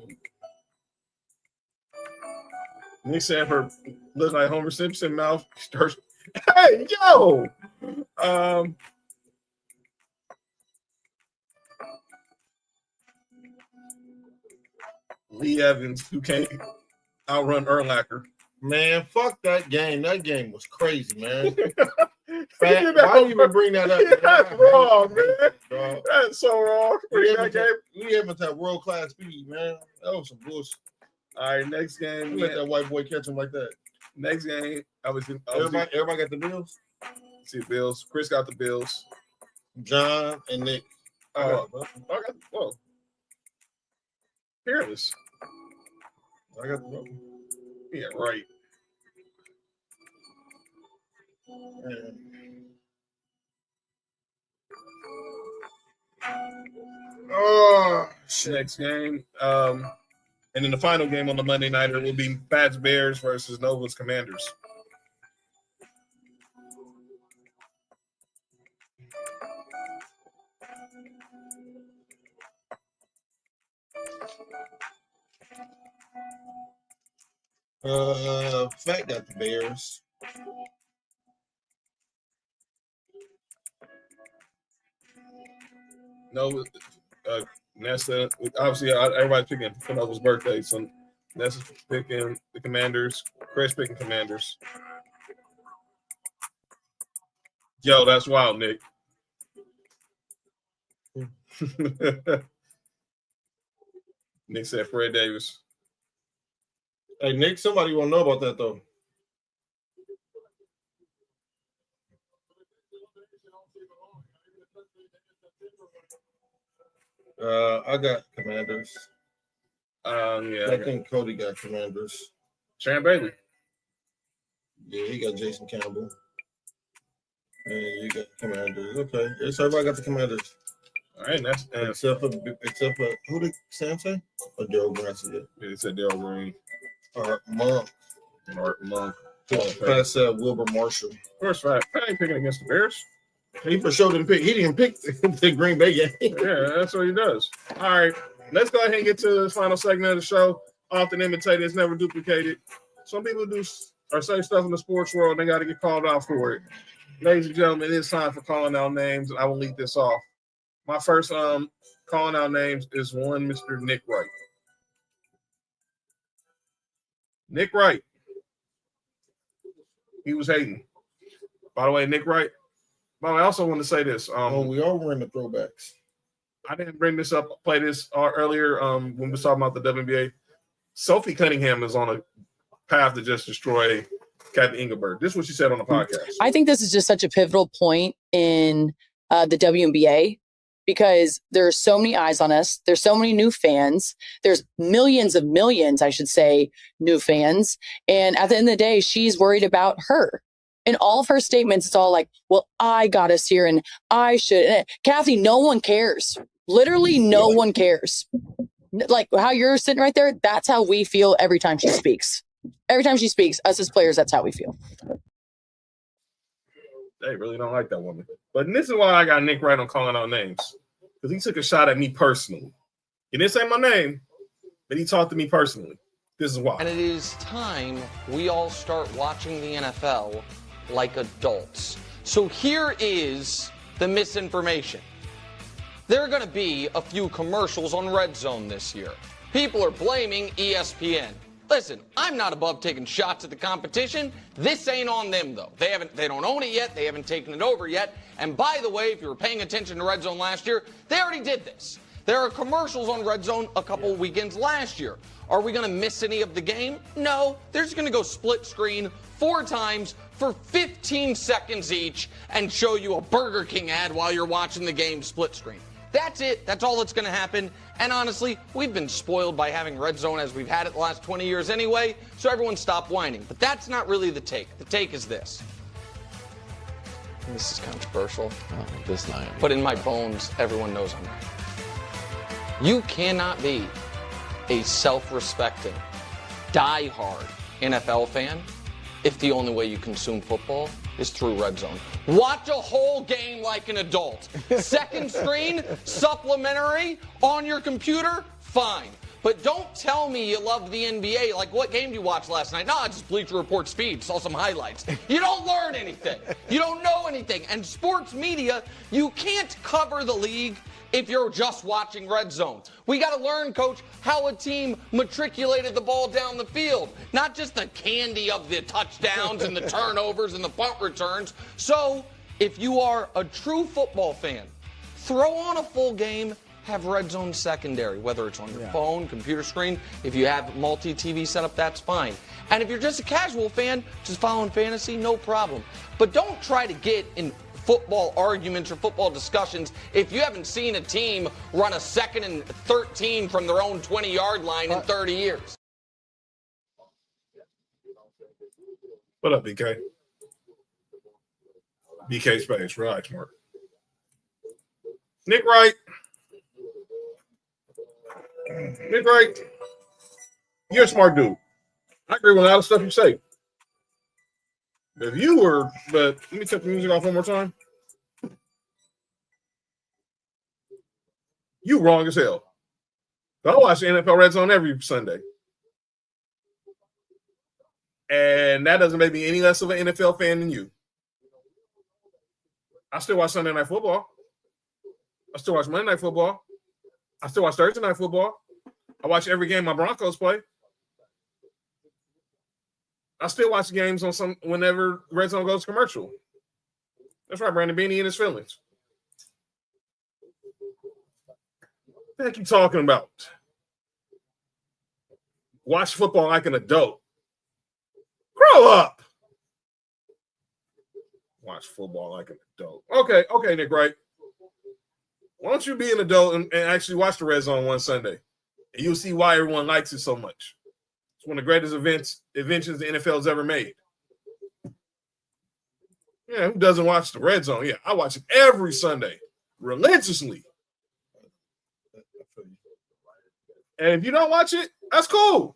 Nick Sanford looked like Homer Simpson mouth. Hey, yo! Lee Evans, who can't outrun Urlacher. Man, fuck that game. That game was crazy, man. Why you even bring that up? That's wrong, man. That's so wrong. We haven't had world-class speed, man. That was some bullshit. All right, next game. Let that white boy catch him like that. Next game, everybody got the Bills? See, Bills. Chris got the Bills. John and Nick. Okay. Whoa. Fearless. I got the Bills. Yeah, right. Oh, next game. And then the final game on the Monday nighter will be Pats Bears versus Nova's Commanders. Fat got the Bears. No, Nessa, obviously, everybody's picking for Nova's birthday. So Nessa's picking the Commanders. Chris picking Commanders. Yo, that's wild, Nick. Nick said Fred Davis. Hey, Nick, somebody want to know about that, though. I got Commanders. Yeah. I think Cody got Commanders. Sharon Bailey. Yeah, he got Jason Campbell. And you got Commanders. Okay. So everybody got the Commanders. All right, that's except for who did Sam say? Or Daryl Green said it. Yeah, it said Daryl Green. Art Monk. Pass Wilbur Marshall. First fact, I ain't picking against the Bears. He for sure didn't pick. He didn't pick the Green Bay game. Yeah, that's what he does. All right, let's go ahead and get to the final segment of the show. Often imitated, it's never duplicated. Some people do or say stuff in the sports world, and they got to get called out for it. Ladies and gentlemen, it is time for calling out names, and I will lead this off. My first calling out names is one Mr. Nick Wright. Nick Wright. He was hating. By the way, Nick Wright. By the way, I also want to say this. We are wearing the throwbacks. I didn't bring this up, play this earlier when we were talking about the WNBA. Sophie Cunningham is on a path to just destroy Kathy Engelberg. This is what she said on the podcast. I think this is just such a pivotal point in the WNBA because there are so many eyes on us. There's so many new fans. There's millions, I should say, new fans. And at the end of the day, she's worried about her. In all of her statements, it's all like, well, I got us here and I should. And Kathy, no one cares. Literally, no one cares. Like how you're sitting right there, that's how we feel every time she speaks. Every time she speaks, us as players, that's how we feel. They really don't like that woman. But this is why I got Nick Wright on calling out names. Because he took a shot at me personally. He didn't say my name, but he talked to me personally. This is why. And it is time we all start watching the NFL like adults. So here is the misinformation. There are going to be a few commercials on Red Zone this year. People are blaming ESPN. Listen, I'm not above taking shots at the competition. This ain't on them, though. They don't own it yet. They haven't taken it over yet. And by the way, if you were paying attention to Red Zone last year, they already did this. There are commercials on Red Zone a couple weekends last year. Are we going to miss any of the game? No. They're just going to go split screen 4 times for 15 seconds each and show you a Burger King ad while you're watching the game split screen. That's it. That's all that's going to happen. And honestly, we've been spoiled by having Red Zone as we've had it the last 20 years anyway, so everyone stop whining. But that's not really the take. The take is this. This is controversial. Oh, this night. But in my bones, everyone knows I'm right. You cannot be a self-respecting, die-hard NFL fan if the only way you consume football is through Red Zone. Watch a whole game like an adult. Second screen, supplementary, on your computer, fine. But don't tell me you love the NBA. Like, what game did you watch last night? No, I just Bleacher Report speed, saw some highlights. You don't learn anything. You don't know anything. And sports media, you can't cover the league if you're just watching Red Zone. We got to learn, Coach, how a team matriculated the ball down the field, not just the candy of the touchdowns and the turnovers and the punt returns. So if you are a true football fan, throw on a full game, have Red Zone secondary, whether it's on your phone, computer screen. If you have multi-TV setup, that's fine. And if you're just a casual fan, just following fantasy, no problem. But don't try to get in football arguments or football discussions if you haven't seen a team run a 2nd and 13 from their own 20-yard line in 30 years. What up, BK? BK Space, relax, Mark. Nick Wright. Nick Wright, you're a smart dude. I agree with a lot of stuff you say. But let me cut the music off one more time. You wrong as hell. I watch the NFL Red Zone every Sunday. And that doesn't make me any less of an NFL fan than you. I still watch Sunday Night Football. I still watch Monday Night Football. I still watch Thursday Night Football. I watch every game my Broncos play. I still watch the games on whenever Red Zone goes commercial. That's right, Brandon Beanie and his feelings. What the heck you talking about? Watch football like an adult. Grow up. Watch football like an adult. Okay, Nick Wright. Why don't you be an adult and actually watch the Red Zone one Sunday? And you'll see why everyone likes it so much. It's one of the greatest inventions the NFL's ever made. Yeah, who doesn't watch the Red Zone? Yeah, I watch it every Sunday, religiously. And if you don't watch it, that's cool.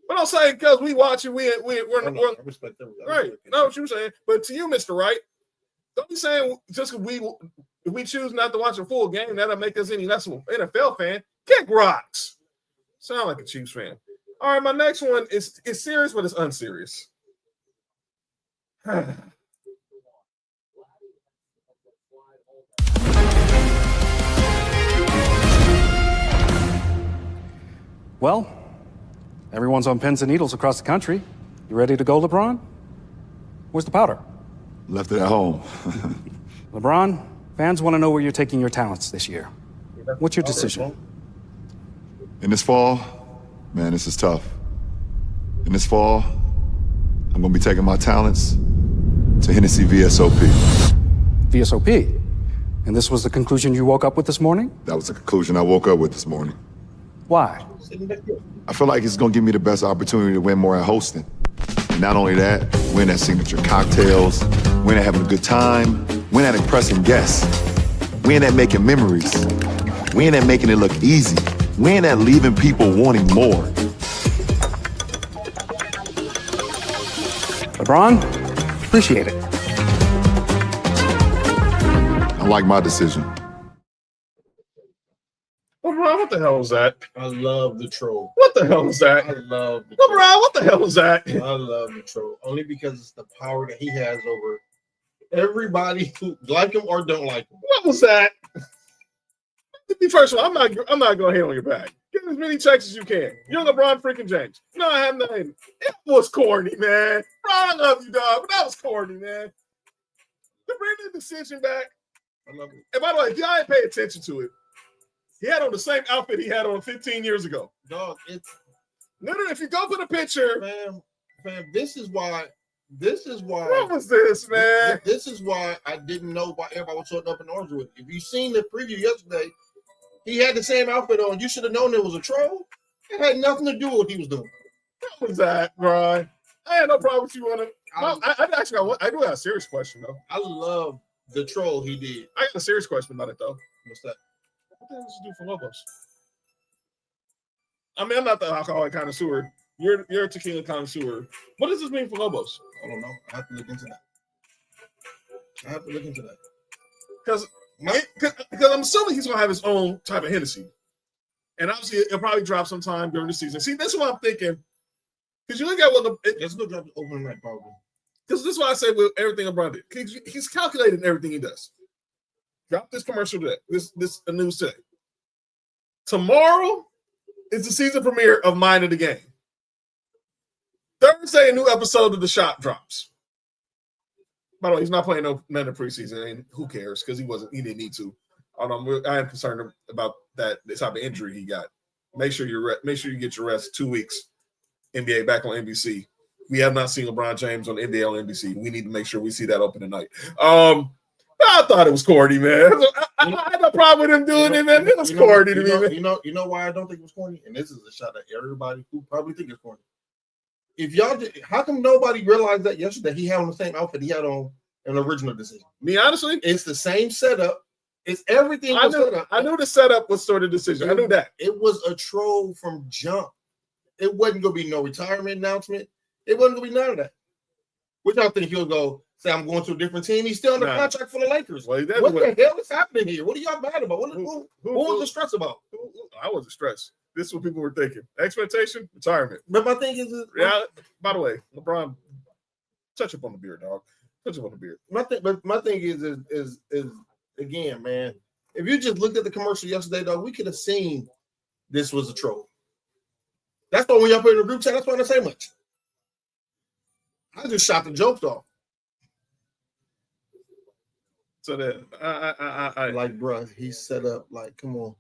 But don't say because we watch it, we're I respect that. right. Know what you're saying. But to you, Mr. Wright, don't be saying just because if we choose not to watch a full game, that'll make us any less of an NFL fan. Kick rocks. Sound like a Chiefs fan. All right, my next one is serious, but it's unserious. Well, everyone's on pins and needles across the country. You ready to go, LeBron? Where's the powder? Left it at home. LeBron, fans want to know where you're taking your talents this year. What's your decision? In this fall, man, this is tough. In this fall, I'm going to be taking my talents to Hennessy VSOP. VSOP? And this was the conclusion you woke up with this morning? That was the conclusion I woke up with this morning. Why? I feel like it's going to give me the best opportunity to win more at hosting. And not only that, win at signature cocktails, win at having a good time, win at impressing guests, win at making memories, win at making it look easy, win at leaving people wanting more. LeBron, appreciate it. I like my decision. LeBron, what the hell was that? I love the troll. What the hell was that? I love the LeBron, what the hell was that? I love the troll. Only because it's the power that he has over everybody who like him or don't like him. What was that? First of all, I'm not going to hit on your back. Get as many checks as you can. You're LeBron freaking James. No, I have nothing. It was corny, man. Bro, I love you, dog, but that was corny, man. To bring the decision back. I love it. And by the way, if y'all ain't pay attention to it, he had on the same outfit he had on 15 years ago. Dog, it's literally, if you go for the picture, fam, this is why. What was this, man? This is why I didn't know why everybody was showing up in orange with it. If you seen the preview yesterday, he had the same outfit on. You should have known it was a troll. It had nothing to do with what he was doing. What was that, Brian? I had no problem with you on it. I do have a serious question, though. I love the troll he did. I got a serious question about it, though. What's that? What the hell does it do for Lobos? I mean, I'm not the alcoholic connoisseur. You're a tequila connoisseur. What does this mean for Lobos? I don't know. I have to look into that. Because I'm assuming he's going to have his own type of Hennessy. And obviously, it'll probably drop sometime during the season. See, this is what I'm thinking. Because you look at what it's going to drop opening night, probably. Because this is what I say with everything LeBron did. He's calculating everything he does. Drop this commercial today. This news today. Tomorrow is the season premiere of Mind of the Game. Thursday, a new episode of The Shop drops. By the way, he's not playing none of the preseason, and who cares? Because he didn't need to. I am concerned about this type of injury he got. Make sure you get your rest. 2 weeks. NBA back on NBC. We have not seen LeBron James on NBA on NBC. We need to make sure we see that open tonight. I thought it was corny, man. I had no problem with him doing it, man. It was corny to me, man. You know why I don't think it was corny? And this is a shot at everybody who probably think it's corny. If y'all did, how come nobody realized that yesterday he had on the same outfit he had on an original decision? Me, honestly, it's the same setup. It's everything. I knew the setup was sort of decision. I knew that. It was a troll from jump. It wasn't going to be no retirement announcement. It wasn't going to be none of that. Which I think he'll go say, I'm going to a different team. He's still under contract for the Lakers. Well, what the hell is happening here? What are y'all mad about? What was the stress about? I wasn't stressed. This is what people were thinking. Expectation, retirement. But my thing is, by the way, LeBron, touch up on the beard, dog. Touch up on the beard. My thing is again, man. If you just looked at the commercial yesterday, dog, we could have seen this was a troll. That's why when y'all put in the group chat, that's why I don't say much. I just shot the jokes off. So that I like, bro, he's set up. Like, come on.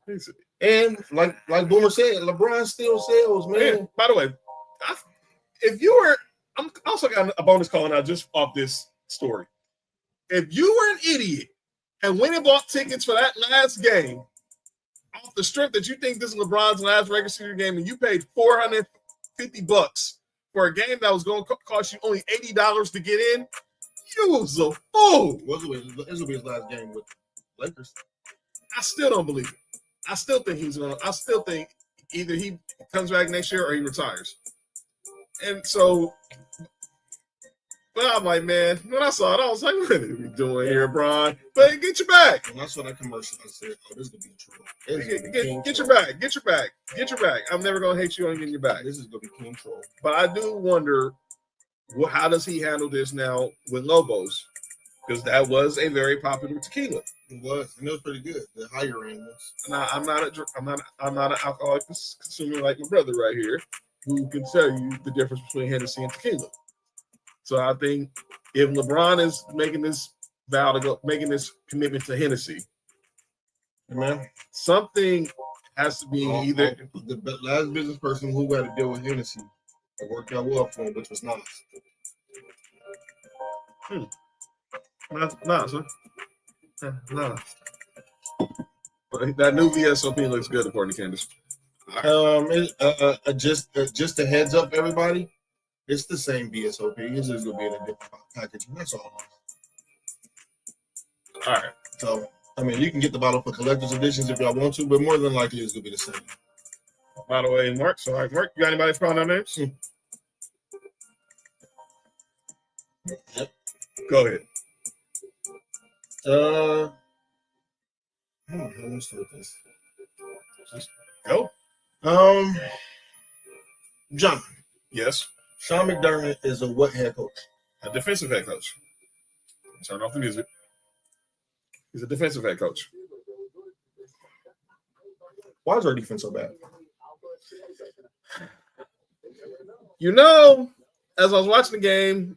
And like Boomer said, LeBron still sells, man. And by the way, I'm also got a bonus calling out just off this story. If you were an idiot and went and bought tickets for that last game off the strength that you think this is LeBron's last regular season game, and you paid $450 for a game that was going to cost you only $80 to get in, you was a fool. This will be his last game with Lakers. I still don't believe it. I still think either he comes back next year or he retires. And so, but I'm like, man, when I saw it, I was like, what are we doing here, Bron? But get your back. When I saw that commercial, I said, oh, this is going to be trouble. Get your back. Get your back. Get your back. I'm never going to hate you on getting your back. This is going to be king troll. But I do wonder, how does he handle this now with Lobos? Because that was a very popular tequila. It was, and it was pretty good. The higher end was. Now, I'm not an alcoholic consumer like my brother right here, who can tell you the difference between Hennessy and tequila. So I think if LeBron is making this commitment to Hennessy, man, something has to be either the last business person who had to deal with Hennessy. It worked out well for him, which was nice. Nah, son. Nah. But that new VSOP looks good, according to Candace. Just a heads up, everybody. It's the same VSOP. It's just gonna be in a different packaging. That's all. All right. So, I mean, you can get the bottle for collector's editions if y'all want to, but more than likely, it's gonna be the same. By the way, Mark. So, all right, Mark, you got anybody's pronoun names? Yep. Go ahead. Let's start this. Just go. John. Yes. Sean McDermott is a what head coach? A defensive head coach. Turn off the music. He's a defensive head coach. Why is our defense so bad? You know, as I was watching the game,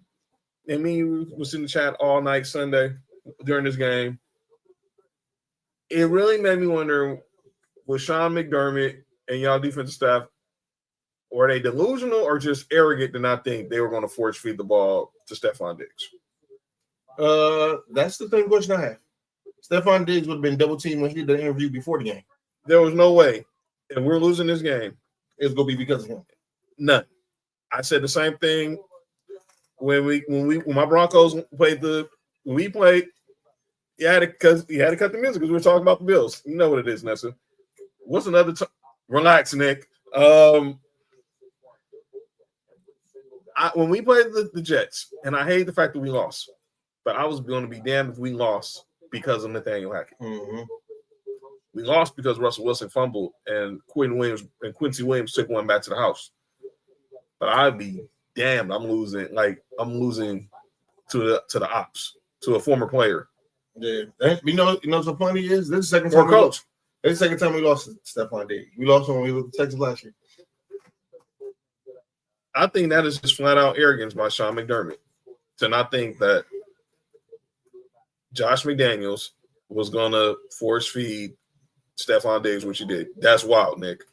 and me was in the chat all night Sunday during this game, it really made me wonder, was Sean McDermott and y'all defensive staff, were they delusional or just arrogant to not think they were going to force feed the ball to Stephon Diggs? That's the same question I have. Stephon Diggs would have been double teamed when he did the interview before the game. There was no way. If we're losing this game, it's going to be because of him. None. I said the same thing when my Broncos played you had to cut the music because we were talking about the Bills. You know what it is, Nessa. What's another relax, Nick. When we played the Jets, and I hate the fact that we lost, but I was going to be damned if we lost because of Nathaniel Hackett. Mm-hmm. We lost because Russell Wilson fumbled and Quincy Williams took one back to the house. But I'd be damned. I'm losing to the ops, to a former player. Yeah, you know what's so funny is this is the second time coach. It's the second time we lost to Stephon Diggs. We lost when we were Texas last year. I think that is just flat out arrogance by Sean McDermott to not think that Josh McDaniels was gonna force feed Stephon Diggs, which he did. That's wild, Nick.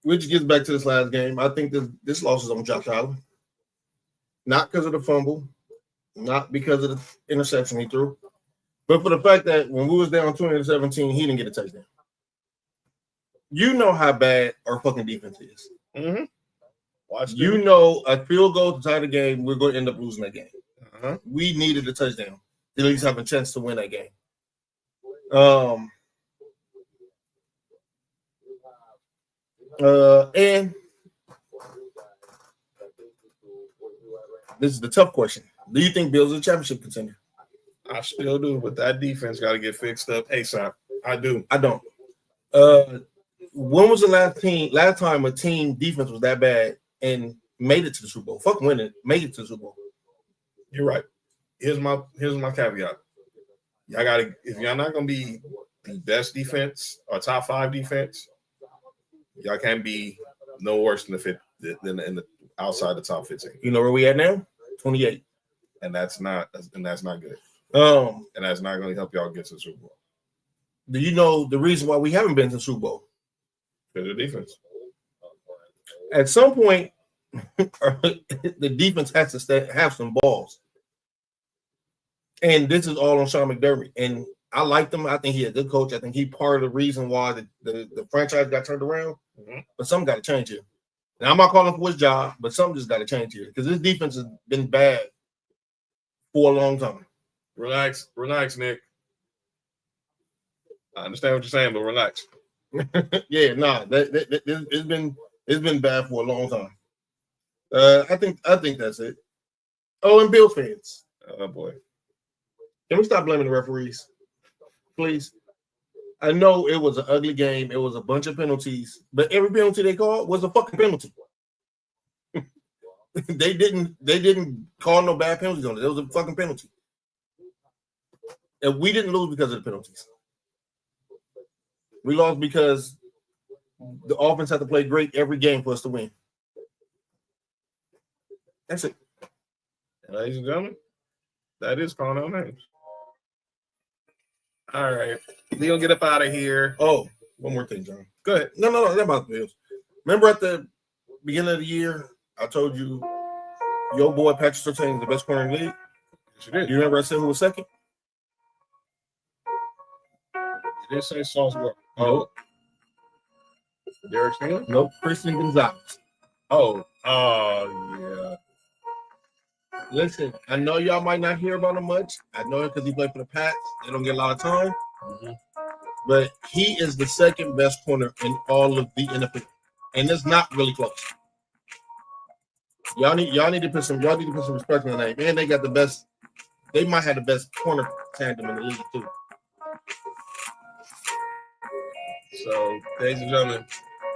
Which gets back to this last game. I think this loss is on Josh Allen. Not because of the fumble, not because of the interception he threw, but for the fact that when we was down 20-17, he didn't get a touchdown. You know how bad our fucking defense is. Mm-hmm. You know a field goal to tie the game, we're going to end up losing that game. Uh-huh. We needed a touchdown to at least have a chance to win that game. And this is the tough question. Do you think Bills are a championship contender? I still do, but that defense got to get fixed up ASAP. I do. I don't. When was the last time a team defense was that bad and made it to the Super Bowl? Fuck winning, made it to the Super Bowl. You're right. Here's my caveat. Y'all gotta, if y'all not gonna be the best defense or top 5 defense, y'all can't be no worse than the outside the top 15. You know where we at now? 28. And that's not good. And that's not going to help y'all get to the Super Bowl. Do you know the reason why we haven't been to the Super Bowl? Because of the defense. At some point, the defense has to have some balls. And this is all on Sean McDermott. And I liked him. I think he's a good coach. I think he's part of the reason why the franchise got turned around. Mm-hmm. But something got to change here. Now, I'm not calling for his job, but something just got to change here because this defense has been bad for a long time. Relax, Nick. I understand what you're saying, but relax. Yeah, it's been bad for a long time. I think that's it. Oh, and Bills fans. Oh boy, can we stop blaming the referees, please? I know it was an ugly game. It was a bunch of penalties, but every penalty they called was a fucking penalty. They didn't call no bad penalties on it. It was a fucking penalty. And we didn't lose because of the penalties. We lost because the offense had to play great every game for us to win. That's it. Ladies and gentlemen, that is calling out names. All right. We're going to get up out of here. Oh, one more thing, John. Go ahead. No, not about the Bills. Remember at the beginning of the year, I told you your boy Patrick Surtain is the best corner in the league? Yes, you did. You remember I said who was second? You did say Salzburg. Oh. Derek Stingley? Nope. Christian Gonzalez. Oh, yeah. Listen, I know y'all might not hear about him much. I know it because he played for the Pats. They don't get a lot of time. Mm-hmm. But he is the second best corner in all of the NFL. And it's not really close. Y'all need to put some respect on that name. And they got the best. They might have the best corner tandem in the league too. So, ladies and gentlemen,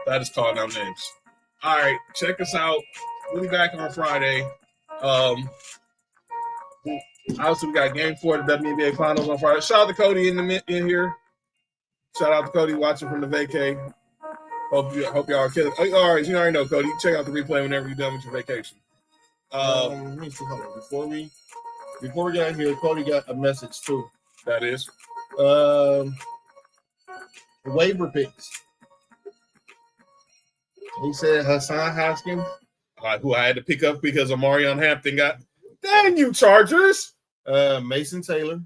that is calling out names. All right, check us out. We'll be back on Friday. Obviously, we got Game 4 of the WNBA Finals on Friday. Shout out to Cody in here. Shout out to Cody watching from the vacay. Hope y'all are killing. Oh, all right, you already know, Cody. Check out the replay whenever you're done with your vacation. Let me see, hold on. Before we get out here, Cody got a message too. That is waiver picks. He said Hassan Haskins, who I had to pick up because Omarion Hampton got. Dang you, Chargers! Mason Taylor,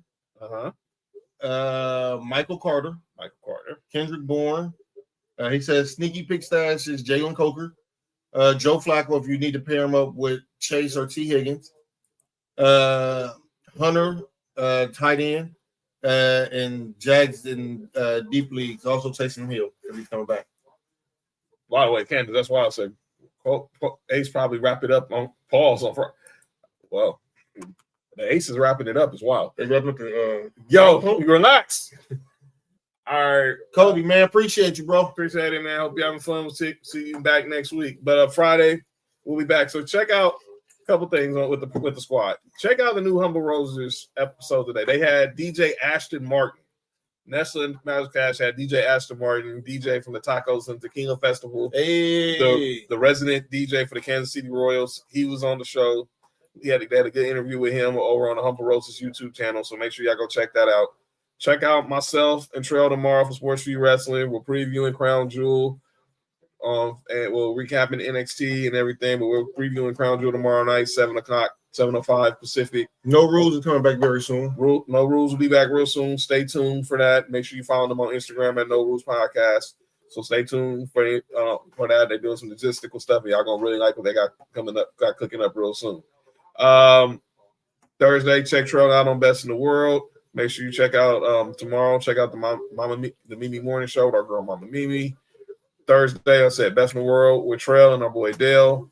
Michael Carter, Kendrick Bourne. He says sneaky pick stash is Jalen Coker, Joe Flacco if you need to pair him up with Chase or T. Higgins, Hunter, tight end, and Jags in deep leagues. Also Taysom Hill if he's coming back. By the way, Candace, that's why I said Ace probably wrap it up on pause on Friday. Well, the Ace is wrapping it up as well. They wrapping up the yo, relax. All right, Kobe, man, appreciate you, bro. Appreciate it, man. Hope you're having fun. We'll see you back next week. But Friday, we'll be back. So check out a couple things with the squad. Check out the new Humble Roses episode today. They had DJ Ashton Martin. Nessa and Magic Cash had DJ Ashton Martin, DJ from the Tacos and Tequila Festival. Hey, the resident DJ for the Kansas City Royals. He was on the show. They had a good interview with him over on the Humble Roses YouTube channel. So make sure y'all go check that out. Check out myself and Trail tomorrow for Sports4U Wrestling. We're previewing Crown Jewel, and we'll recapping NXT and everything. But we're previewing Crown Jewel tomorrow night, 7:05 Pacific. No Rules is coming back very soon. No Rules will be back real soon. Stay tuned for that. Make sure you follow them on Instagram at No Rules Podcast. So stay tuned for that. They're doing some logistical stuff, and y'all gonna really like what they got cooking up real soon. Thursday, check Trail out on Best in the World. Make sure you check out tomorrow. Check out the Mimi Morning Show with our girl Mama Mimi. Thursday, I said Best in the World with Trail and our boy Dale.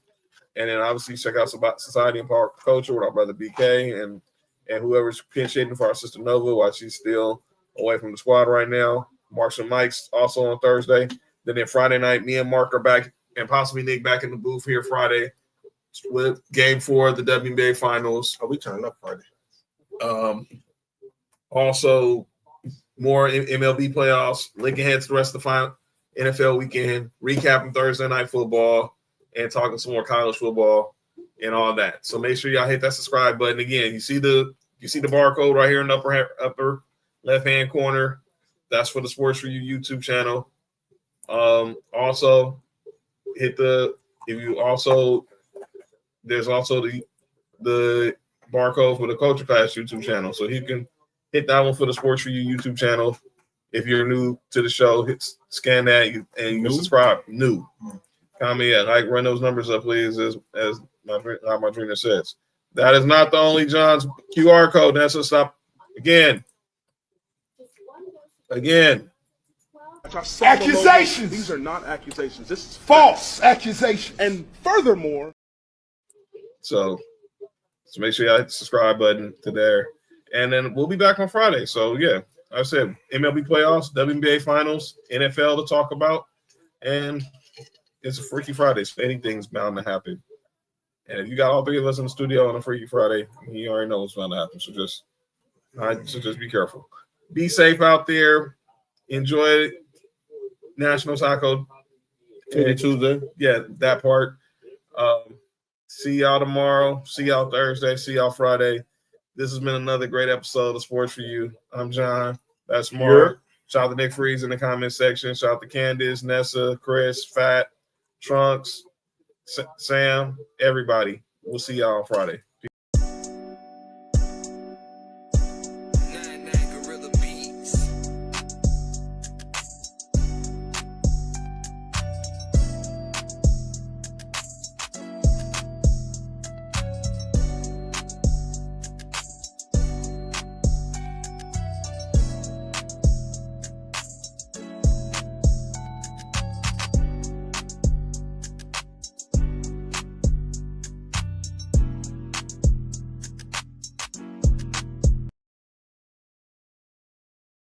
And then obviously check out Society and Power Culture with our brother BK and whoever's pinch hitting for our sister Nova while she's still away from the squad right now. Marks and Mike's also on Thursday. Then Friday night, me and Mark are back and possibly Nick back in the booth here Friday with Game 4 of the WNBA Finals. Oh, we turning up Friday. Also, more MLB playoffs, linking ahead to the rest of the final NFL weekend, recapping Thursday night football, and talking some more college football and all that. So make sure y'all hit that subscribe button. Again, you see the barcode right here in the upper left-hand corner. That's for the Sports4U YouTube channel. Also, there's also the barcode for the Culture Class YouTube channel. So you can hit that one for the Sports4U YouTube channel. If you're new to the show, scan that and you can subscribe. New. Comment, run those numbers up, please, as my trainer says. That is not the only John's QR code. That's a stop. Again. Accusations. These are not accusations. This is false accusation. And furthermore. So make sure y'all hit the subscribe button to there. And then we'll be back on Friday. So, yeah, I said MLB playoffs, WNBA finals, NFL to talk about. And it's a Freaky Friday, so anything's bound to happen. And if you got all three of us in the studio on a Freaky Friday, you already know what's bound to happen. So just be careful. Be safe out there. Enjoy National Taco Tuesday. Yeah, that part. See y'all tomorrow. See y'all Thursday. See y'all Friday. This has been another great episode of Sports4U. I'm John. That's Mark. Shout out to Nick Freeze in the comment section. Shout out to Candace, Nessa, Chris, Fat, Trunks, Sam, everybody. We'll see y'all on Friday.